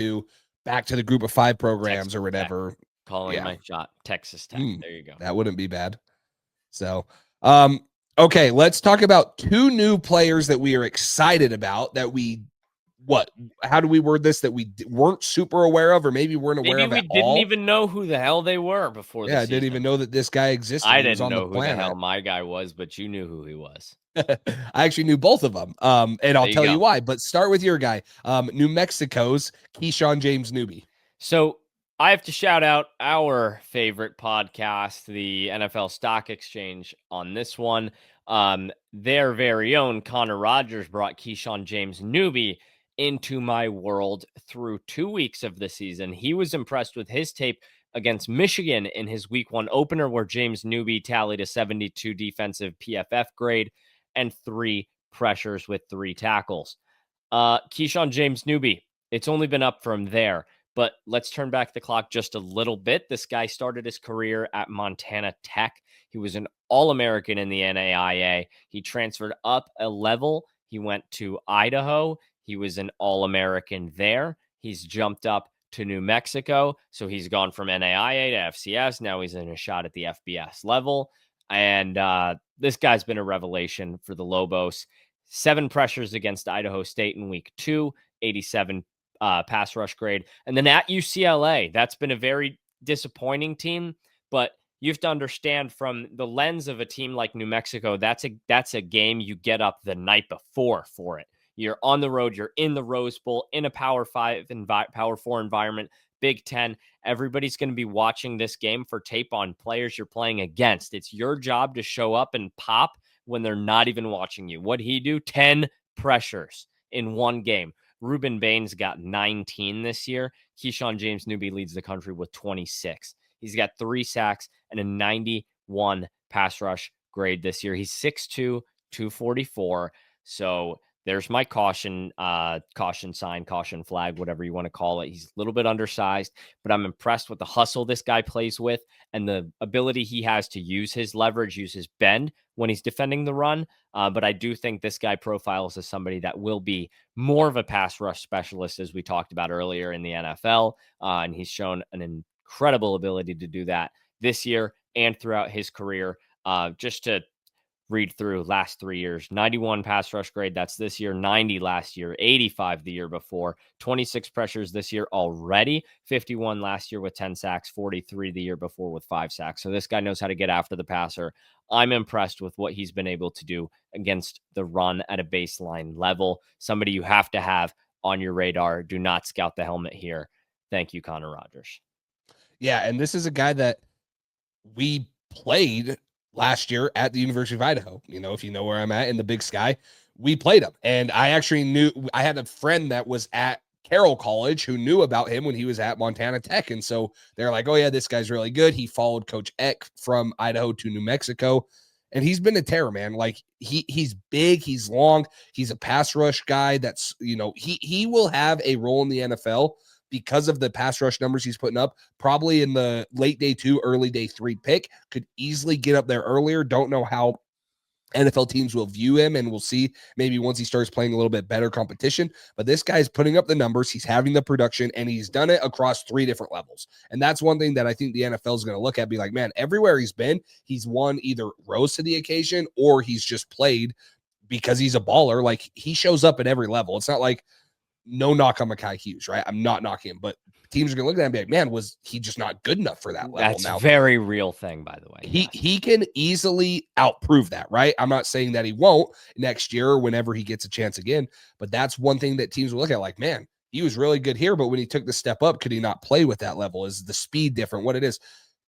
S1: back to the group of five programs
S2: Texas
S1: or whatever?
S2: Tech. Calling my shot. Texas Tech. There you go.
S1: That wouldn't be bad. So, okay, let's talk about two new players that we are excited about that how do we word this? That we weren't super aware of, or maybe weren't aware of at all?
S2: Maybe we didn't even know who the hell they were before the season.
S1: I didn't even know that this guy existed.
S2: I didn't know who the hell my guy was, but you knew who he was.
S1: I actually knew both of them. And I'll tell you why, but start with your guy. New Mexico's Keyshawn James Newby.
S2: So I have to shout out our favorite podcast, the NFL Stock Exchange, on this one. Their very own Connor Rogers brought Keyshawn James Newby into my world through 2 weeks of the season. He was impressed with his tape against Michigan in his week 1 opener, where James Newby tallied a 72 defensive PFF grade and 3 pressures with 3 tackles. Keyshawn James Newby, it's only been up from there. But let's turn back the clock just a little bit. This guy started his career at Montana Tech. He was an All-American in the NAIA. He transferred up a level. He went to Idaho. He was an All-American there. He's jumped up to New Mexico. So he's gone from NAIA to FCS. Now he's in a shot at the FBS level. And this guy's been a revelation for the Lobos. 7 pressures against Idaho State in week 2, 87 pass rush grade. And then at UCLA, that's been a very disappointing team, but you have to understand, from the lens of a team like New Mexico, that's a game you get up the night before for it. You're on the road, you're in the Rose Bowl, in a Power 5 and Power 4 environment, Big Ten. Everybody's going to be watching this game for tape on players you're playing against. It's your job to show up and pop when they're not even watching you. What'd he do? 10 pressures in one game. Rueben Bain's got 19 this year. Keyshawn James Newby leads the country with 26. He's got 3 sacks and a 91 pass rush grade this year. He's 6'2", 244. So there's my caution sign, caution flag, whatever you want to call it. He's a little bit undersized, but I'm impressed with the hustle this guy plays with and the ability he has to use his leverage, use his bend when he's defending the run. But I do think this guy profiles as somebody that will be more of a pass rush specialist, as we talked about earlier in the NFL. And he's shown an incredible ability to do that this year and throughout his career. Just to read through last 3 years, 91 pass rush grade. That's this year, 90 last year, 85 the year before, 26 pressures this year already, 51 last year with 10 sacks, 43 the year before with 5 sacks. So this guy knows how to get after the passer. I'm impressed with what he's been able to do against the run at a baseline level. Somebody you have to have on your radar. Do not scout the helmet here. Thank you, Connor Rogers.
S1: Yeah, and this is a guy that we played last year at the University of Idaho. You know, if you know where I'm at in the Big Sky, we played him. And I actually knew, I had a friend that was at Carroll College who knew about him when he was at Montana Tech. And so they're like, oh yeah, this guy's really good. He followed Coach Eck from Idaho to New Mexico. And he's been a terror, man. Like he's big, he's long, he's a pass rush guy. That's, you know, he will have a role in the NFL because of the pass rush numbers he's putting up, probably in the late day 2, early day 3 pick. Could easily get up there earlier. Don't know how NFL teams will view him, and we'll see maybe once he starts playing a little bit better competition. But this guy's putting up the numbers, he's having the production, and he's done it across 3 different levels. And that's one thing that I think the NFL is going to look at, be like, man, everywhere he's been, he's won, either rose to the occasion or he's just played because he's a baller. Like he shows up at every level. It's not like, no knock on Mekhi Hughes, right? I'm not knocking him, but teams are going to look at him and be like, man, was he just not good enough for that level?
S2: That's a very real thing, by the way.
S1: He can easily outprove that, right? I'm not saying that he won't next year or whenever he gets a chance again, but that's one thing that teams will look at, like, man, he was really good here, but when he took the step up, could he not play with that level? Is the speed different? What it is?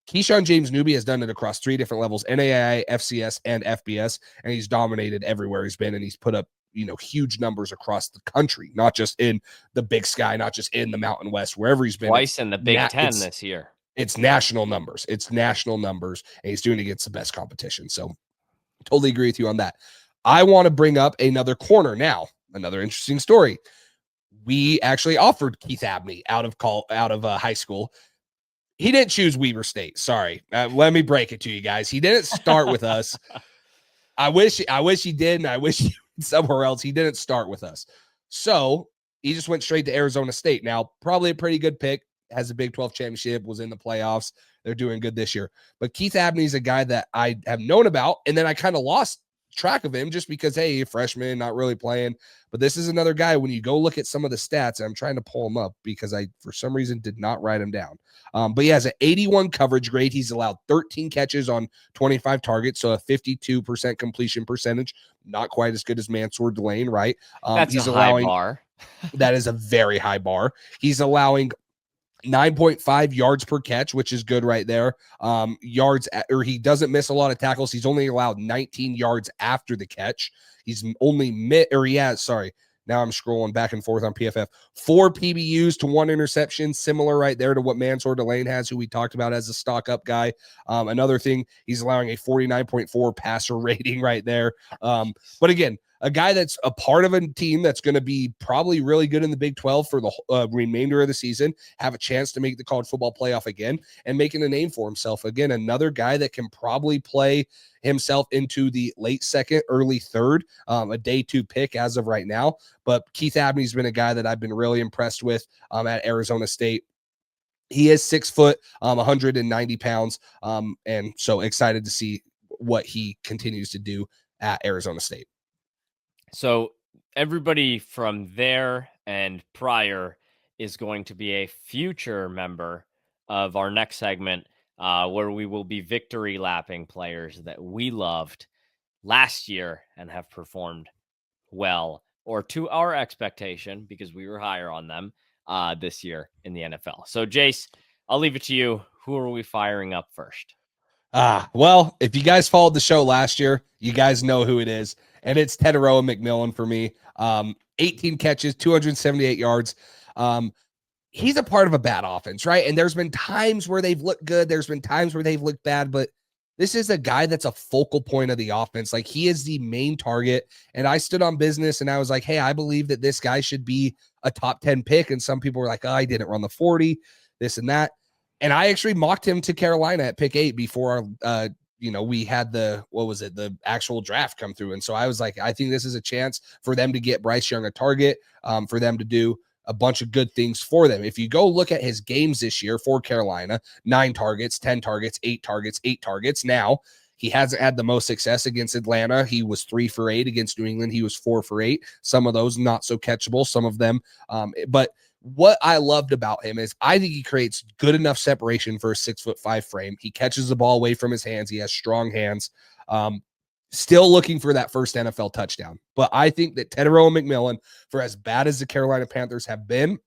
S1: Keyshawn James Newby has done it across 3 different levels, NAIA, FCS, and FBS, and he's dominated everywhere he's been, and he's put up, you know, huge numbers across the country, not just in the Big Sky, not just in the Mountain West, wherever he's been.
S2: Twice in the Big Ten this year.
S1: It's national numbers. It's national numbers, and he's doing it against the best competition. So totally agree with you on that. I want to bring up another corner now, another interesting story. We actually offered Keith Abney out of high school. He didn't choose Weber State. Sorry. Let me break it to you guys. He didn't start with us. I wish he did, and I wish he went somewhere else. He didn't start with us. So he just went straight to Arizona State. Now, probably a pretty good pick. Has a Big 12 championship, was in the playoffs. They're doing good this year. But Keith Abney is a guy that I have known about, and then I kind of lost track of him just because, hey, freshman, not really playing. But this is another guy, when you go look at some of the stats, and I'm trying to pull him up because I, for some reason, did not write him down. But he has an 81 coverage grade. He's allowed 13 catches on 25 targets, so a 52% completion percentage. Not quite as good as Mansour Delane, right?
S2: That's a high bar.
S1: That is a very high bar. He's allowing 9.5 yards per catch, which is good right there. He doesn't miss a lot of tackles. He's only allowed 19 yards after the catch. He's only now I'm scrolling back and forth on PFF. 4 PBUs to 1 interception, similar right there to what Mansour Delane has, who we talked about as a stock up guy. Another thing, he's allowing a 49.4 passer rating right there. But again, a guy that's a part of a team that's going to be probably really good in the Big 12 for the remainder of the season, have a chance to make the college football playoff again, and making a name for himself. Again, another guy that can probably play himself into the late 2nd, early 3rd, a day 2 pick as of right now. But Keith Abney's been a guy that I've been really impressed with at Arizona State. He is 6 foot, 190 pounds, and so excited to see what he continues to do at Arizona State.
S2: So everybody from there and prior is going to be a future member of our next segment, where we will be victory lapping players that we loved last year and have performed well, or to our expectation, because we were higher on them this year in the NFL. So, Jace, I'll leave it to you. Who are we firing up first?
S1: Well, if you guys followed the show last year, you guys know who it is. And it's Teteroa McMillan for me. 18 catches, 278 yards. He's a part of a bad offense, right? And there's been times where they've looked good. There's been times where they've looked bad, but this is a guy that's a focal point of the offense. Like, he is the main target. And I stood on business and I was like, hey, I believe that this guy should be a top 10 pick. And some people were like, oh, I didn't run the 40, this and that. And I actually mocked him to Carolina at pick 8 before we had the actual draft come through. And so I was like, I think this is a chance for them to get Bryce Young a target, for them to do a bunch of good things for them. If you go look at his games this year for Carolina, 9 targets, 10 targets, 8 targets, 8 targets. Now, he hasn't had the most success against Atlanta. He was 3 for 8 against New England. He was 4 for 8. Some of those not so catchable, some of them. But what I loved about him is I think he creates good enough separation for a 6'5" frame. He catches the ball away from his hands. He has strong hands. Still looking for that first NFL touchdown. But I think that Teteroa McMillan, for as bad as the Carolina Panthers have been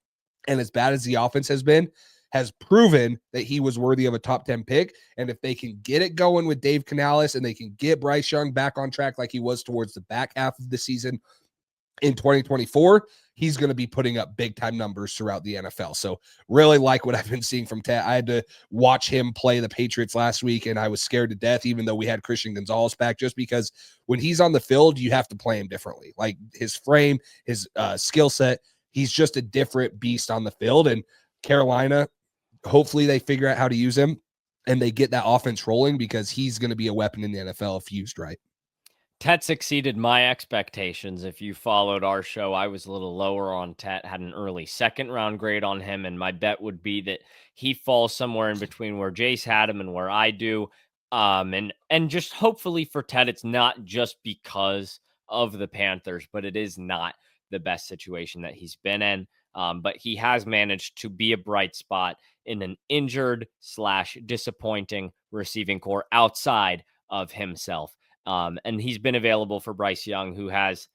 S1: and as bad as the offense has been, has proven that he was worthy of a top 10 pick. And if they can get it going with Dave Canales and they can get Bryce Young back on track like he was towards the back half of the season in 2024, he's going to be putting up big time numbers throughout the NFL. So really like what I've been seeing from Ted. I had to watch him play the Patriots last week and I was scared to death, even though we had Christian Gonzalez back, just because when he's on the field, you have to play him differently. Like, his frame, his skill set, he's just a different beast on the field. And Carolina, hopefully they figure out how to use him and they get that offense rolling, because he's going to be a weapon in the NFL if used right.
S2: Tet's exceeded my expectations. If you followed our show, I was a little lower on Tet, had an early second round grade on him, and my bet would be that he falls somewhere in between where Jace had him and where I do. And just hopefully for Tet, it's not just because of the Panthers, but it is not the best situation that he's been in. But he has managed to be a bright spot in an injured / disappointing receiving core outside of himself. And he's been available for Bryce Young, who has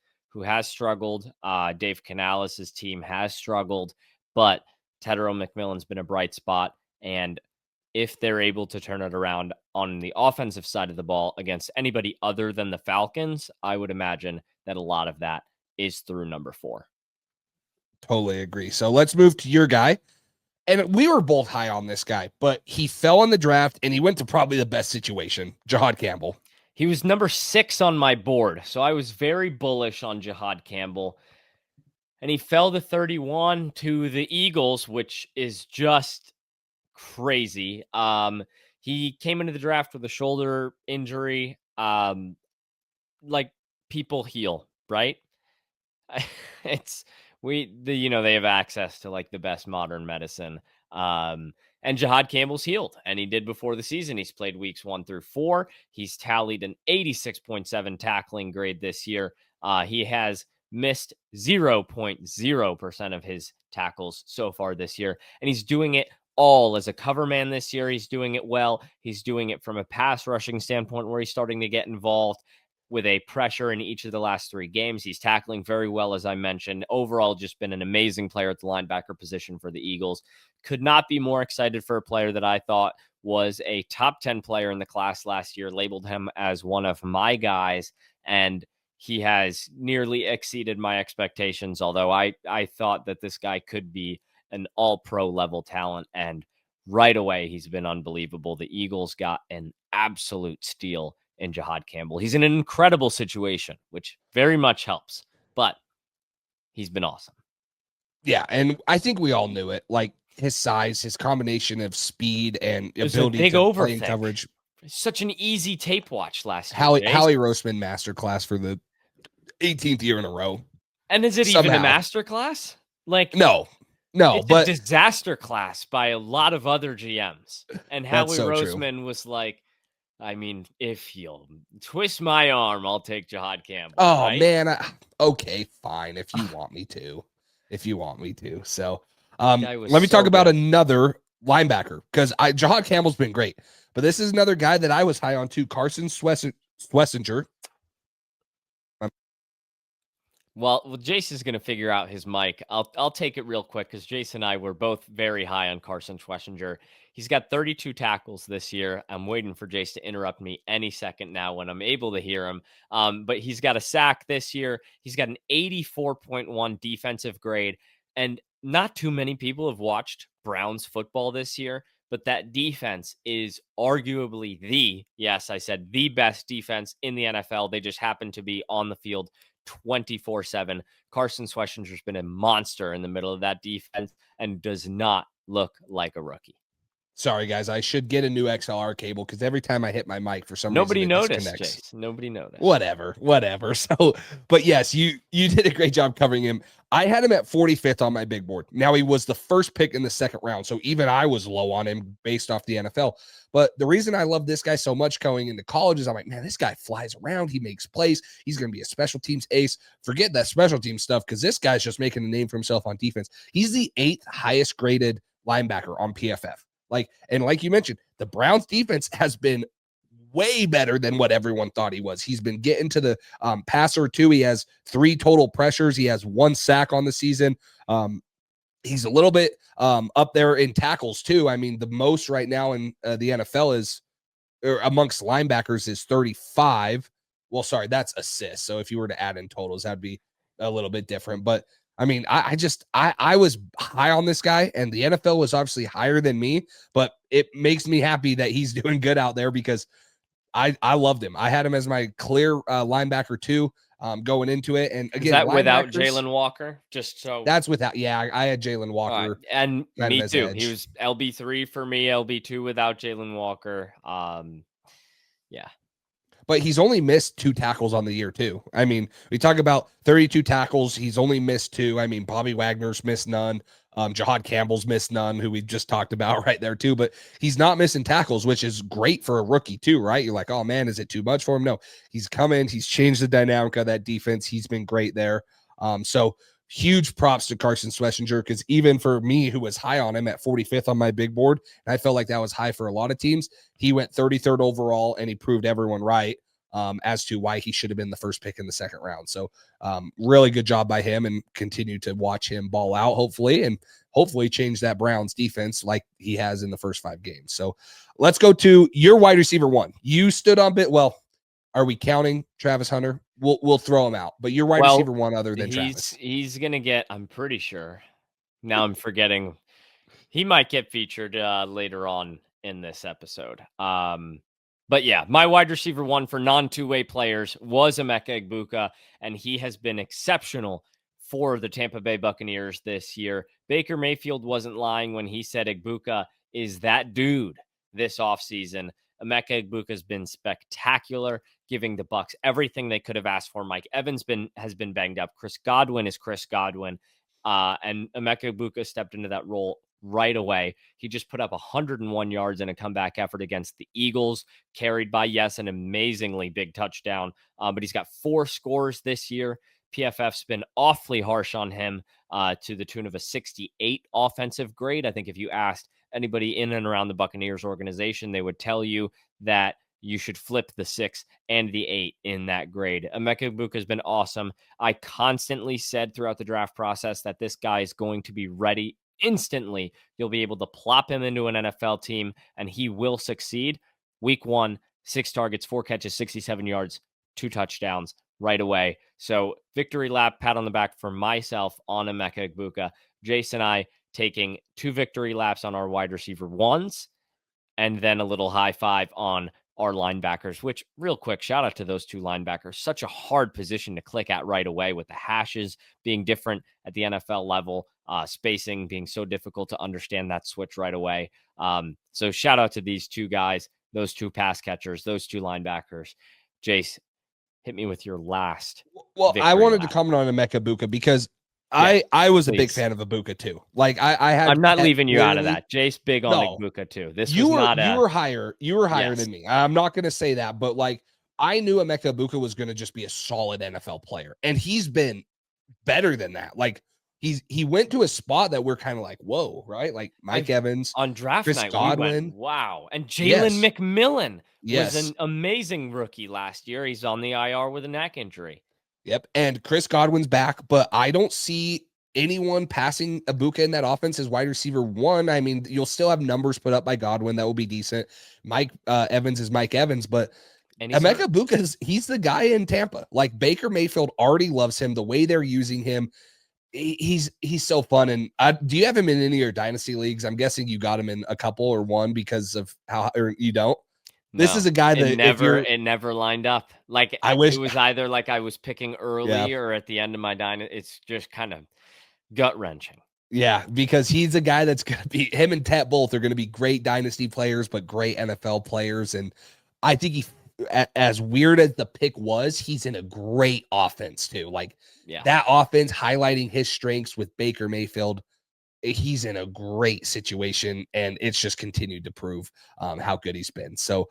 S2: struggled. Dave Canales' team has struggled, but Teteroa McMillan's been a bright spot. And if they're able to turn it around on the offensive side of the ball against anybody other than the Falcons, I would imagine that a lot of that is through number 4.
S1: Totally agree. So let's move to your guy. And we were both high on this guy, but he fell in the draft and he went to probably the best situation, Jihad Campbell.
S2: He was number 6 on my board, so I was very bullish on Jihad Campbell. And he fell to 31 to the Eagles, which is just crazy. He came into the draft with a shoulder injury. Like, people heal, right? They have access to like the best modern medicine. And Jihad Campbell's healed, and he did before the season. He's played weeks 1 through 4. He's tallied an 86.7 tackling grade this year. He has missed 0.0% of his tackles so far this year, and he's doing it all as a cover man this year. He's doing it well. He's doing it from a pass rushing standpoint where he's starting to get involved with a pressure in each of the last 3 games. He's tackling very well, as I mentioned. Overall, just been an amazing player at the linebacker position for the Eagles. Could not be more excited for a player that I thought was a top 10 player in the class last year, labeled him as one of my guys, and he has nearly exceeded my expectations, although I thought that this guy could be an all-pro level talent, and right away he's been unbelievable. The Eagles got an absolute steal in Jihad Campbell. He's in an incredible situation, which very much helps, but he's been awesome.
S1: Yeah, and I think we all knew it. Like, his size, his combination of speed and ability to play in coverage.
S2: Such an easy tape watch last year.
S1: Howie Roseman masterclass for the 18th year in a row.
S2: And is it even a masterclass? Like,
S1: no,
S2: it's
S1: but
S2: a disaster class by a lot of other GMs. And Howie Roseman was like, I mean, if you'll twist my arm, I'll take Jihad Campbell.
S1: Oh,
S2: right?
S1: man. Okay, fine. If you want me to. So let me talk about another linebacker, because Jihad Campbell's been great. But this is another guy that I was high on too, Carson Schlesinger.
S2: Well, Jace is going to figure out his mic. I'll take it real quick because Jace and I were both very high on Carson Schwessinger. He's got 32 tackles this year. I'm waiting for Jace to interrupt me any second now when I'm able to hear him. But he's got a sack this year. He's got an 84.1 defensive grade. And not too many people have watched Browns football this year, but that defense is arguably yes, I said the best defense in the NFL. They just happen to be on the field 24/7. Carson Schwessinger's been a monster in the middle of that defense and does not look like a rookie.
S1: Sorry, guys. I should get a new XLR cable because every time I hit my mic, for some
S2: Nobody
S1: reason, it
S2: noticed,
S1: disconnects.
S2: Jace. Nobody noticed.
S1: Whatever. So, but yes, you did a great job covering him. I had him at 45th on my big board. Now he was the first pick in the second round, so even I was low on him based off the NFL. But the reason I love this guy so much going into college is I'm like, man, this guy flies around. He makes plays. He's going to be a special teams ace. Forget that special team stuff because this guy's just making a name for himself on defense. He's the 8th highest graded linebacker on PFF. Like you mentioned, the Browns defense has been way better than what everyone thought he was. He's been getting to the passer too. He has 3 total pressures. He has 1 sack on the season. He's a little bit up there in tackles too. I mean, the most right now in the NFL is, or amongst linebackers, is 35. Well, sorry, that's assists. So if you were to add in totals, that'd be a little bit different. But I mean, I was high on this guy, and the NFL was obviously higher than me, but it makes me happy that he's doing good out there because I loved him. I had him as my clear linebacker too, going into it. And again,
S2: is that without Jalen Walker? Just so
S1: that's without. Yeah, I had Jalen Walker,
S2: and me too.
S1: edge.
S2: He was LB3 for me, LB2 without Jalen Walker. Yeah.
S1: But he's only missed 2 tackles on the year too. I mean, we talk about 32 tackles. He's only missed 2. I mean, Bobby Wagner's missed none. Jahad Campbell's missed none, who we just talked about right there too. But he's not missing tackles, which is great for a rookie too, right? You're like, oh man, is it too much for him? No, he's coming. He's changed the dynamic of that defense. He's been great there. So huge props to Carson Schwessinger because even for me, who was high on him at 45th on my big board, and I felt like that was high for a lot of teams, he went 33rd overall, and he proved everyone right as to why he should have been the first pick in the second round. So really good job by him, and continue to watch him ball out, hopefully change that Browns defense like he has in the first 5 games. So let's go to your wide receiver 1. You stood on bit. Well, are we counting Travis Hunter? We'll throw him out, but your wide receiver 1 other than Travis.
S2: He's going to get, I'm pretty sure. Now I'm forgetting. He might get featured later on in this episode. But yeah, my wide receiver 1 for non-2-way players was Emeka Egbuka, and he has been exceptional for the Tampa Bay Buccaneers this year. Baker Mayfield wasn't lying when he said Egbuka is that dude this offseason. Emeka Egbuka has been spectacular, giving the Bucs everything they could have asked for. Mike Evans has been banged up. Chris Godwin is Chris Godwin. And Emeka Egbuka stepped into that role right away. He just put up 101 yards in a comeback effort against the Eagles, carried by, yes, an amazingly big touchdown. But he's got 4 scores this year. PFF's been awfully harsh on him to the tune of a 68 offensive grade. I think if you asked anybody in and around the Buccaneers organization, they would tell you that you should flip the 6 and the 8 in that grade. Emeka Egbuka has been awesome. I constantly said throughout the draft process that this guy is going to be ready instantly. You'll be able to plop him into an NFL team and he will succeed. Week 1, 6 targets, 4 catches, 67 yards, 2 touchdowns right away. So victory lap, pat on the back for myself on Emeka Egbuka. Jace and I taking 2 victory laps on our wide receiver 1s, and then a little high five on our linebackers, which, real quick, shout out to those 2 linebackers. Such a hard position to click at right away, with the hashes being different at the NFL level, spacing being so difficult to understand that switch right away. So shout out to these 2 guys, those 2 pass catchers, those 2 linebackers. Jace, hit me with your last.
S1: Well, I wanted to comment on Emeka Egbuka because I was a big fan of Egbuka too. Like I had.
S2: I'm not leaving you out of that. Jace big on Egbuka too. You were
S1: higher. You were higher than me. I'm not going to say that, but like I knew Emeka Egbuka was going to just be a solid NFL player, and he's been better than that. Like he went to a spot that we're kind of like, whoa, right? Like Mike Evans
S2: on draft
S1: Chris
S2: night.
S1: Godwin,
S2: wow, and Jalen McMillan was an amazing rookie last year. He's on the IR with a neck injury.
S1: Yep. And Chris Godwin's back, but I don't see anyone passing Ibuka in that offense as wide receiver one. I mean, you'll still have numbers put up by Godwin. That will be decent. Mike Evans is Mike Evans, but Emeka Ibuka, he's the guy in Tampa. Like Baker Mayfield already loves him. The way they're using him, he's so fun. And do you have him in any of your dynasty leagues? I'm guessing you got him in a couple or one because of how, or you don't.
S2: No,
S1: this is a guy that
S2: it never lined up. Like
S1: I wish
S2: it was either like I was picking early or at the end of my dynasty. It's just kind of gut wrenching.
S1: Yeah, because he's a guy that's going to be, him and Tet both are going to be great dynasty players, but great NFL players. And I think he, as weird as the pick was, he's in a great offense too. Like that offense highlighting his strengths with Baker Mayfield. He's in a great situation, and it's just continued to prove how good he's been. So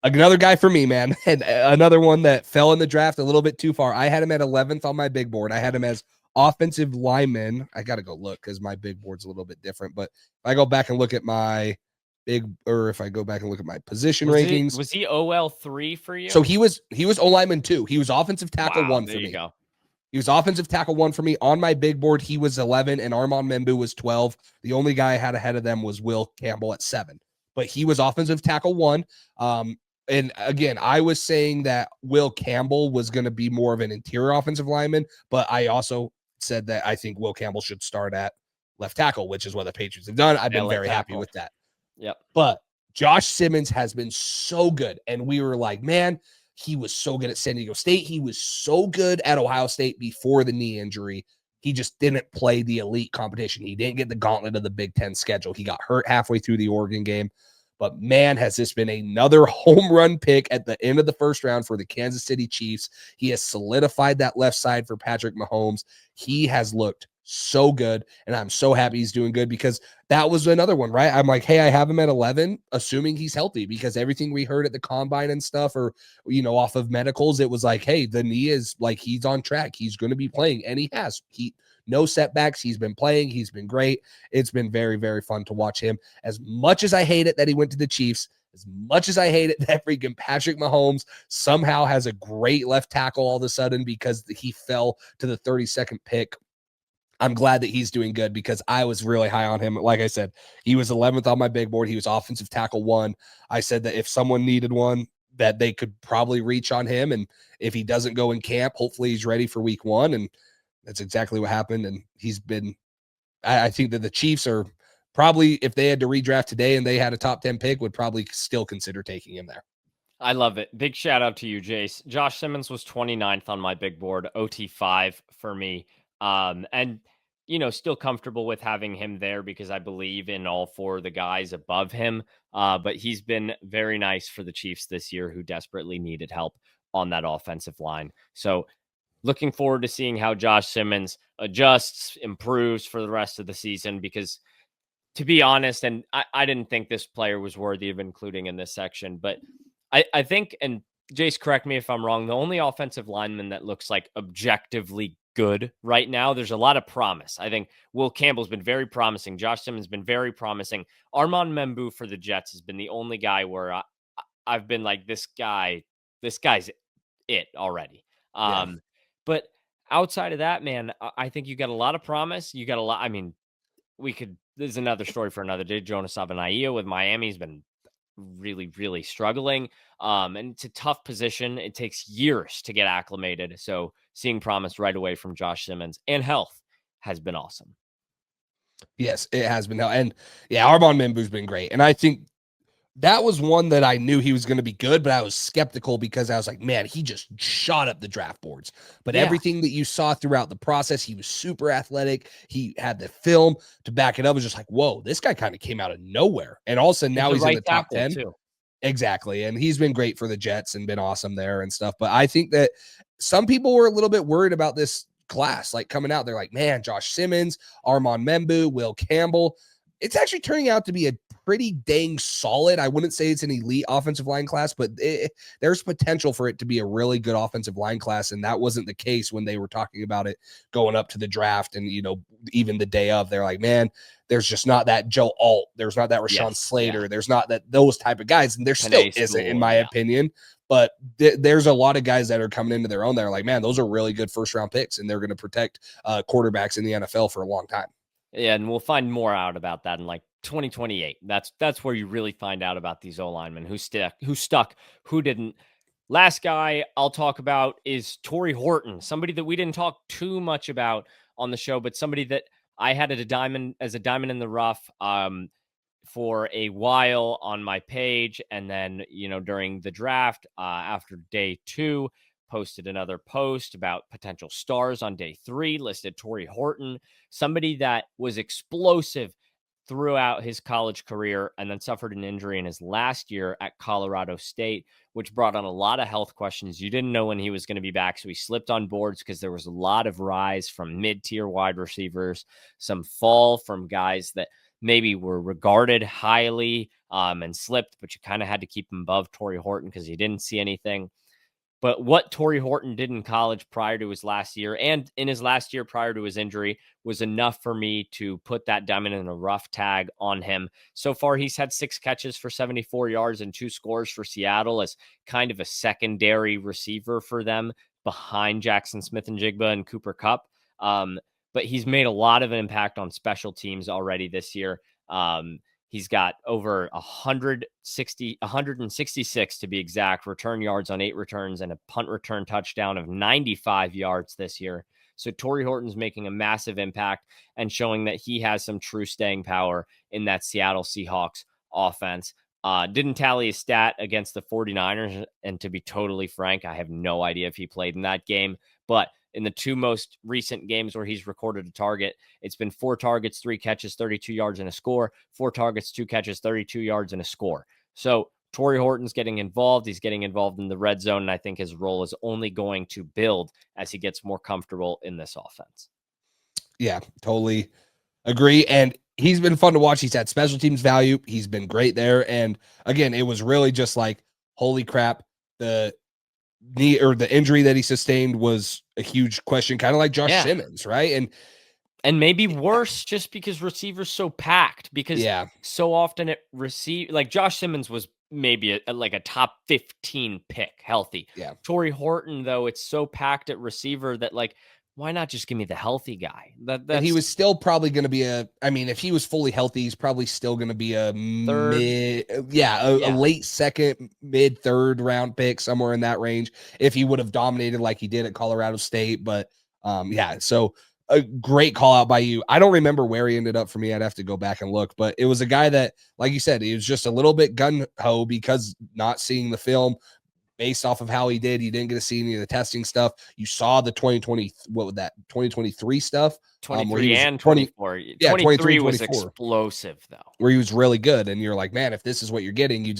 S1: another guy for me, man, and another one that fell in the draft a little bit too far. I had him at 11th on my big board. I had him as offensive lineman. I got to go look because my big board's a little bit different. But if I go back and look at my if I go back and look at my position rankings,
S2: was he OL3 for you?
S1: So he was O lineman 2. He was offensive tackle 1 for me.
S2: There you go.
S1: He was offensive tackle 1 for me. On my big board, he was 11, and Armand Membu was 12. The only guy I had ahead of them was Will Campbell at 7. But he was offensive tackle 1. And again, I was saying that Will Campbell was going to be more of an interior offensive lineman, but I also said that I think Will Campbell should start at left tackle, which is what the Patriots have done. I've been very happy with that.
S2: Yep.
S1: But Josh Simmons has been so good. And we were like, man, he was so good at San Diego State. He was so good at Ohio State before the knee injury. He just didn't play the elite competition. He didn't get the gauntlet of the Big Ten schedule. He got hurt halfway through the Oregon game. But man, has this been another home run pick at the end of the first round for the Kansas City Chiefs. He has solidified that left side for Patrick Mahomes. He has looked so good, and I'm so happy he's doing good because that was another one, right? I'm like, hey, I have him at 11, assuming he's healthy, because everything we heard at the combine and stuff, or, off of medicals, it was like, hey, the knee is like, he's on track. He's going to be playing, and he has. No setbacks. He's been playing. He's been great. It's been very, very fun to watch him. As much as I hate it that he went to the Chiefs, as much as I hate it that freaking Patrick Mahomes somehow has a great left tackle all of a sudden because he fell to the 32nd pick, I'm glad that he's doing good because I was really high on him. Like I said, he was 11th on my big board. He was offensive tackle 1. I said that if someone needed one, that they could probably reach on him. And if he doesn't go in camp, hopefully he's ready for week 1. And that's exactly what happened. And he's been, I think that the Chiefs are probably, if they had to redraft today and they had a top 10 pick, would probably still consider taking him there.
S2: I love it. Big shout out to you, Jace. Josh Simmons was 29th on my big board, OT5 for me. And still comfortable with having him there because I believe in all 4 of the guys above him. But he's been very nice for the Chiefs this year, who desperately needed help on that offensive line. So looking forward to seeing how Josh Simmons adjusts, improves for the rest of the season, because to be honest, and I didn't think this player was worthy of including in this section, but I think, and Jace, correct me if I'm wrong, the only offensive lineman that looks like objectively good right now, there's a lot of promise. I think Will Campbell's been very promising. Josh Simmons has been very promising. Armand Membu for the Jets has been the only guy where I've been like, this guy's it already. But outside of that, man, I think you got a lot of promise. You got a lot. I mean, there's another story for another day. Jonas Avenaiya with Miami's been really, really struggling. And it's a tough position. It takes years to get acclimated. So seeing promise right away from Josh Simmons and health has been awesome.
S1: Yes, it has been. And yeah, Armand Membu's been great. And I think that was one that I knew he was going to be good, but I was skeptical because I was like, man, he just shot up the draft boards. But everything that you saw throughout the process, he was super athletic. He had the film to back it up. It was just like, whoa, this guy kind of came out of nowhere. And all of a sudden now he's in the top 10. Too. Exactly. And he's been great for the Jets and been awesome there and stuff. But I think that some people were a little bit worried about this class, like coming out. They're like, man, Josh Simmons, Armand Membu, Will Campbell. it's actually turning out to be a pretty dang solid. I wouldn't say it's an elite offensive line class, but there's potential for it to be a really good offensive line class. And that wasn't the case when they were talking about it going up to the draft. And, even the day of, they're like, man, there's just not that Joe Alt. There's not that Rashawn Slater. Yeah. There's not those type of guys. And there still isn't, in my opinion. But there's a lot of guys that are coming into their own that are like, man, those are really good first-round picks, and they're going to protect quarterbacks in the NFL for a long time.
S2: Yeah, and we'll find more out about that in 2028. That's where you really find out about these O-linemen, who stuck, who didn't. Last guy I'll talk about is Torrey Horton, somebody that we didn't talk too much about on the show, but somebody that I had as a diamond in the rough for a while on my page. And then, during the draft, after day 2, posted another post about potential stars on day 3, listed Torrey Horton, somebody that was explosive throughout his college career and then suffered an injury in his last year at Colorado State, which brought on a lot of health questions. You didn't know when he was going to be back, so he slipped on boards because there was a lot of rise from mid-tier wide receivers, some fall from guys that maybe were regarded highly and slipped, but you kind of had to keep him above Torrey Horton because you didn't see anything. But what Torrey Horton did in college prior to his last year and in his last year prior to his injury was enough for me to put that diamond in a rough tag on him. So far, he's had 6 catches for 74 yards and 2 scores for Seattle as kind of a secondary receiver for them behind Jackson Smith-Njigba and Cooper Kupp. But he's made a lot of an impact on special teams already this year. He's got over 166 to be exact, return yards on 8 returns and a punt return touchdown of 95 yards this year. So Torrey Horton's making a massive impact and showing that he has some true staying power in that Seattle Seahawks offense. Didn't tally his stat against the 49ers. And to be totally frank, I have no idea if he played in that game, but in the 2 most recent games where he's recorded a target, it's been 4 targets, 3 catches, 32 yards and a score, 4 targets, 2 catches, 32 yards and a score. So Torrey Horton's getting involved. He's getting involved in the red zone. And I think his role is only going to build as he gets more comfortable in this offense.
S1: Yeah, totally agree. And he's been fun to watch. He's had special teams value. He's been great there. And again, it was really just like, holy crap, the knee or the injury that he sustained was a huge question, kind of like Josh Simmons, right?
S2: And maybe worse just because receivers so packed, because so often it like Josh Simmons was maybe a top 15 pick healthy.
S1: Yeah.
S2: Torrey Horton, though, it's so packed at receiver that why not just give me the healthy guy?
S1: And he was still probably going to be if he was fully healthy, he's probably still going to be a a late second, mid third round pick, somewhere in that range, if he would have dominated like he did at Colorado State. But so a great call out by you. I don't remember where he ended up for me. I'd have to go back and look, but it was a guy that, like you said, he was just a little bit gun ho because not seeing the film. Based off of how he did, you didn't get to see any of the testing stuff. You saw the 2023 stuff.
S2: 23 and 24. Yeah, 23 was explosive, though.
S1: Where he was really good. And you're like, man, if this is what you're getting, you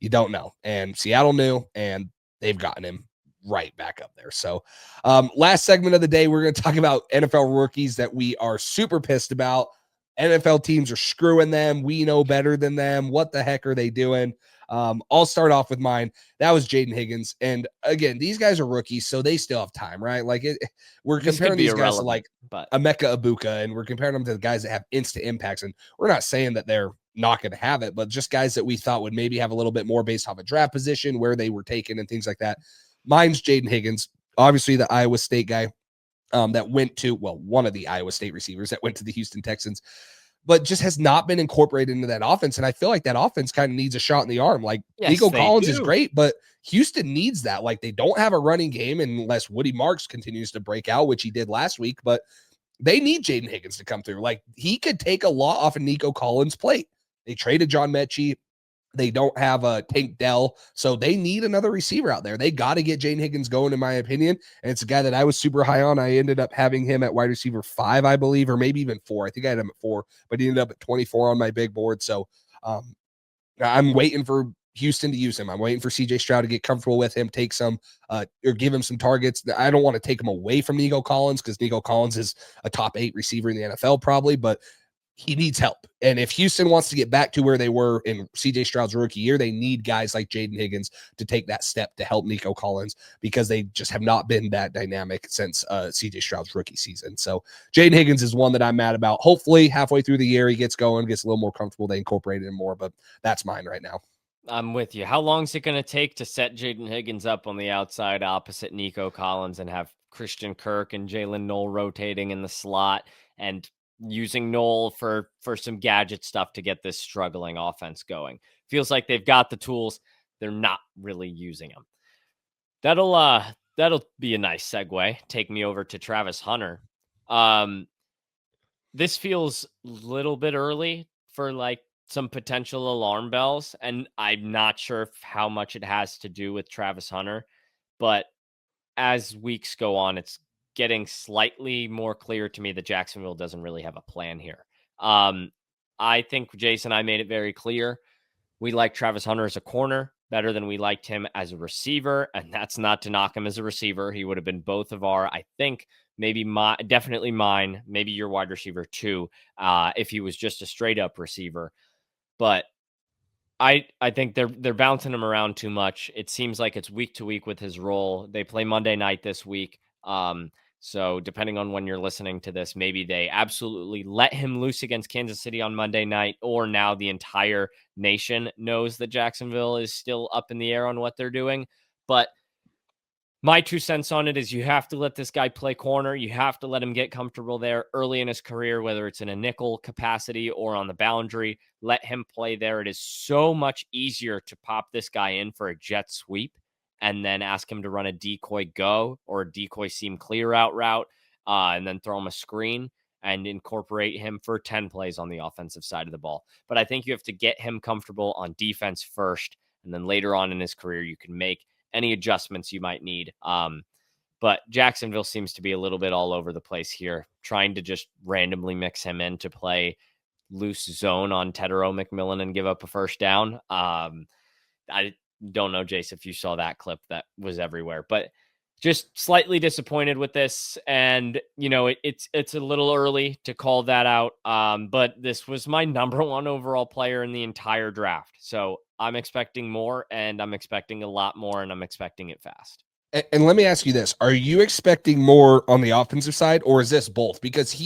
S1: don't know. And Seattle knew, and they've gotten him right back up there. So last segment of the day, we're going to talk about NFL rookies that we are super pissed about. NFL teams are screwing them. We know better than them. What the heck are they doing? I'll start off with mine. That was Jaden Higgins. And again, these guys are rookies, so they still have time, right? We're comparing these guys to Emeka Ibuka, and we're comparing them to the guys that have instant impacts. And we're not saying that they're not going to have it, but just guys that we thought would maybe have a little bit more based off a draft position, where they were taken and things like that. Mine's Jaden Higgins, obviously the Iowa State guy that went to, one of the Iowa State receivers that went to the Houston Texans, but just has not been incorporated into that offense. And I feel like that offense kind of needs a shot in the arm. Nico Collins is great, but Houston needs that. They don't have a running game unless Woody Marks continues to break out, which he did last week, but they need Jaden Higgins to come through. He could take a lot off of Nico Collins' plate. They traded John Mechie. They don't have a Tank Dell, so they need another receiver out there. They got to get Jaden Higgins going, in my opinion. And it's a guy that I was super high on. I ended up having him at wide receiver 5, I believe, or maybe even 4. I think I had him at 4, but he ended up at 24 on my big board. So I'm waiting for Houston to use him. I'm waiting for CJ Stroud to get comfortable with him, take some or give him some targets. I don't want to take him away from Nico Collins because Nico Collins is a top 8 receiver in the NFL probably, but he needs help. And if Houston wants to get back to where they were in CJ Stroud's rookie year, they need guys like Jaden Higgins to take that step to help Nico Collins, because they just have not been that dynamic since CJ Stroud's rookie season. So Jaden Higgins is one that I'm mad about. Hopefully halfway through the year, he gets going, gets a little more comfortable. They incorporate him more, but that's mine right now.
S2: I'm with you. How long is it going to take to set Jaden Higgins up on the outside opposite Nico Collins and have Christian Kirk and Jalen Knoll rotating in the slot and using Knoll for some gadget stuff to get this struggling offense going? Feels like they've got the tools. They're not really using them. That'll be a nice segue. Take me over to Travis Hunter. This feels a little bit early for like some potential alarm bells, and I'm not sure how much it has to do with Travis Hunter, but as weeks go on, it's getting slightly more clear to me that Jacksonville doesn't really have a plan here. I think Jason and I made it very clear. We like Travis Hunter as a corner better than we liked him as a receiver, and that's not to knock him as a receiver. He would have been both of our, I think, definitely mine, maybe your wide receiver too, if he was just a straight up receiver. But I think they're bouncing him around too much. It seems like it's week to week with his role. They play Monday night this week. So depending on when you're listening to this, maybe they absolutely let him loose against Kansas City on Monday night, or now the entire nation knows that Jacksonville is still up in the air on what they're doing. But my 2 cents on it is you have to let this guy play corner. You have to let him get comfortable there early in his career, whether it's in a nickel capacity or on the boundary. Let him play there. It is so much easier to pop this guy in for a jet sweep and then ask him to run a decoy go or a decoy seam clear out route, and then throw him a screen and incorporate him for 10 plays on the offensive side of the ball. But I think you have to get him comfortable on defense first, and then later on in his career, you can make any adjustments you might need. But Jacksonville seems to be a little bit all over the place here, trying to just randomly mix him in to play loose zone on Tedero McMillan and give up a first down. I don't know, Jace, if you saw that clip that was everywhere, but just slightly disappointed with this. And, it's a little early to call that out. But this was my number 1 overall player in the entire draft. So I'm expecting more, and I'm expecting a lot more, and I'm expecting it fast.
S1: And let me ask you this. Are you expecting more on the offensive side, or is this both? Because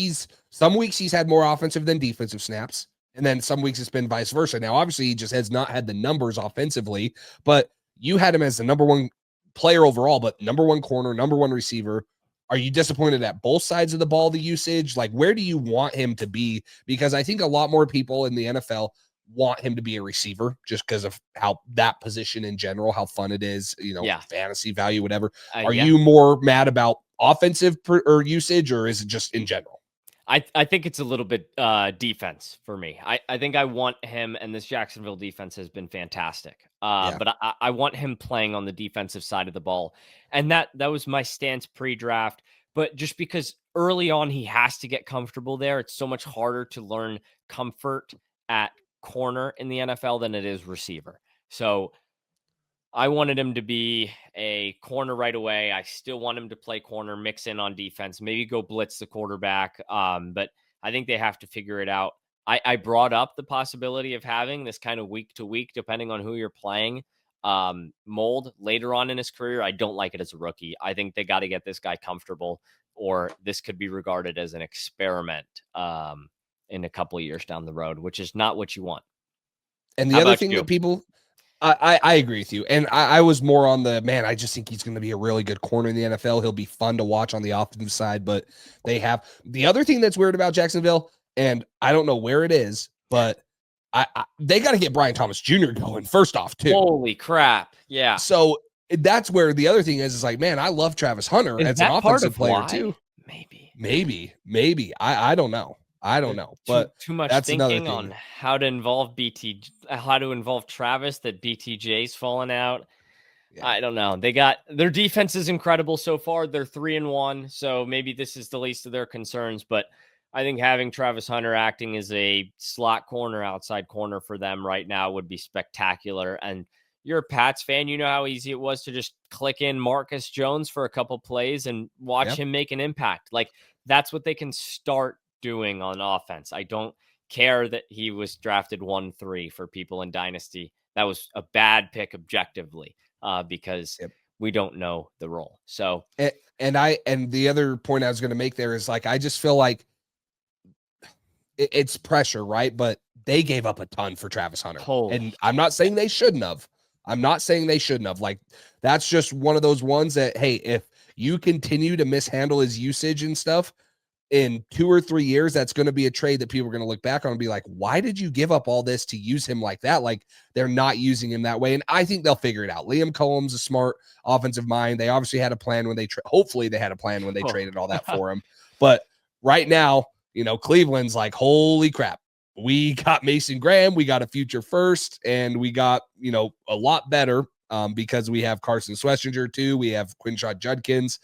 S1: some weeks he's had more offensive than defensive snaps, and then some weeks it's been vice versa. Now, obviously, he just has not had the numbers offensively, but you had him as the number 1 player overall, but number 1 corner, number 1 receiver. Are you disappointed at both sides of the ball, the usage? Like, where do you want him to be? Because I think a lot more people in the NFL want him to be a receiver just because of how that position in general, how fun it is, fantasy value, whatever. Are you more mad about offensive or usage, or is it just in general?
S2: I think it's a little bit defense for me. I think I want him, and this Jacksonville defense has been fantastic. But I want him playing on the defensive side of the ball. And that was my stance pre-draft. But just because early on he has to get comfortable there, it's so much harder to learn comfort at corner in the NFL than it is receiver. So I wanted him to be a corner right away. I still want him to play corner, mix in on defense, maybe go blitz the quarterback. But I think they have to figure it out. I brought up the possibility of having this kind of week to week, depending on who you're playing, mold later on in his career. I don't like it as a rookie. I think they got to get this guy comfortable, or this could be regarded as an experiment in a couple of years down the road, which is not what you want.
S1: And the other thing that people... I agree with you. And I was more on I just think he's going to be a really good corner in the NFL. He'll be fun to watch on the offensive side, but the other thing that's weird about Jacksonville, and I don't know where it is, but they got to get Brian Thomas Jr. going first off too.
S2: Holy crap. Yeah.
S1: So that's where the other thing is like, man, I love Travis Hunter as an offensive player too. Maybe. I don't know. But
S2: too much thinking on how to involve Travis, that BTJ's fallen out. Yeah. I don't know. Their defense is incredible so far. They're 3-1. So maybe this is the least of their concerns, but I think having Travis Hunter acting as a slot corner, outside corner for them right now would be spectacular. And you're a Pats fan, you know how easy it was to just click in Marcus Jones for a couple plays and watch him make an impact. Like, that's what they can start doing on offense. I don't care that he was drafted 1-3 for people in Dynasty. That was a bad pick objectively because we don't know the role. So,
S1: and the other point I was going to make there is like, I just feel like it's pressure, right? But they gave up a ton for Travis Hunter. And I'm not saying they shouldn't have. Like, that's just one of those ones that, hey, if you continue to mishandle his usage and stuff in 2 or 3 years, that's going to be a trade that people are going to look back on and be like, why did you give up all this to use him like that? Like, they're not using him that way. And I think they'll figure it out. Liam Cohen's a smart offensive mind. They obviously had a plan when hopefully they had a plan when they traded all that for him. But right now, Cleveland's like, holy crap. We got Mason Graham, we got a future first, and we got, a lot better because we have Carson Schlesinger too. We have Quinshot Judkins.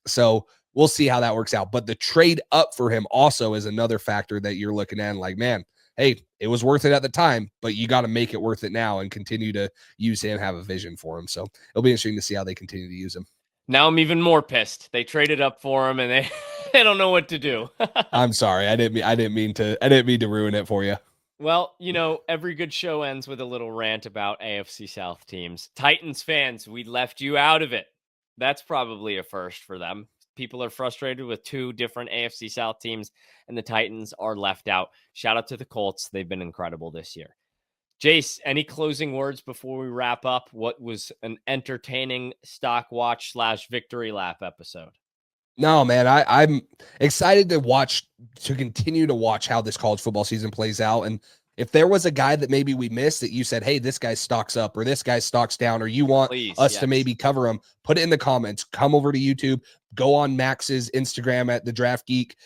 S1: So we'll see how that works out. But the trade up for him also is another factor that you're looking at and like, man, hey, it was worth it at the time, but you got to make it worth it now and continue to use him, have a vision for him. So it'll be interesting to see how they continue to use him.
S2: Now I'm even more pissed. They traded up for him and they don't know what to do.
S1: I'm sorry. I didn't mean to ruin it for you.
S2: Well, every good show ends with a little rant about AFC South teams. Titans fans, we left you out of it. That's probably a first for them. People are frustrated with 2 different AFC South teams, and the Titans are left out. Shout out to the Colts. They've been incredible this year. Jace, any closing words before we wrap up what was an entertaining stock watch / victory lap episode?
S1: No, man, I'm excited to continue to watch how this college football season plays out. And if there was a guy that maybe we missed that you said, hey, this guy stocks up or this guy stocks down, or you want us to maybe cover him, put it in the comments. Come over to YouTube, go on Max's Instagram at The Draft Geek,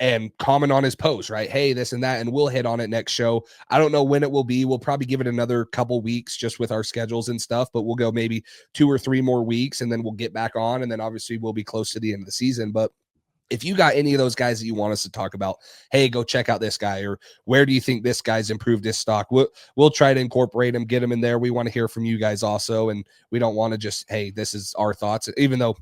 S1: and comment on his post, right? Hey, this and that, and we'll hit on it next show. I don't know when it will be. We'll probably give it another couple weeks just with our schedules and stuff, but we'll go maybe 2 or 3 more weeks, and then we'll get back on, and then obviously we'll be close to the end of the season. But if you got any of those guys that you want us to talk about, hey, go check out this guy, or where do you think this guy's improved his stock? We'll try to incorporate him, get him in there. We want to hear from you guys also, and we don't want to just, hey, this is our thoughts, even though,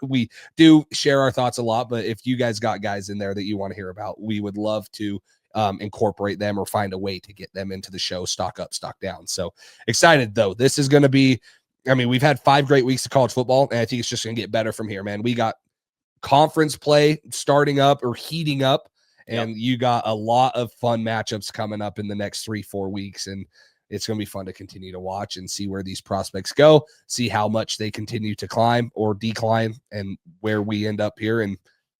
S1: we do share our thoughts a lot. But if you guys got guys in there that you want to hear about, we would love to incorporate them or find a way to get them into the show, stock up, stock down. So excited, though. This is going to be, we've had 5 great weeks of college football, and I think it's just going to get better from here, man. We got conference play starting up or heating up, and you got a lot of fun matchups coming up in the next 3-4 weeks, and it's going to be fun to continue to watch and see where these prospects go, see how much they continue to climb or decline, and where we end up here in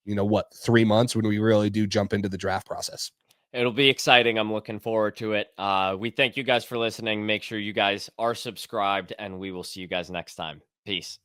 S1: 3 months when we really do jump into the draft process.
S2: It'll be exciting. I'm looking forward to it. We thank you guys for listening. Make sure you guys are subscribed, and we will see you guys next time. Peace.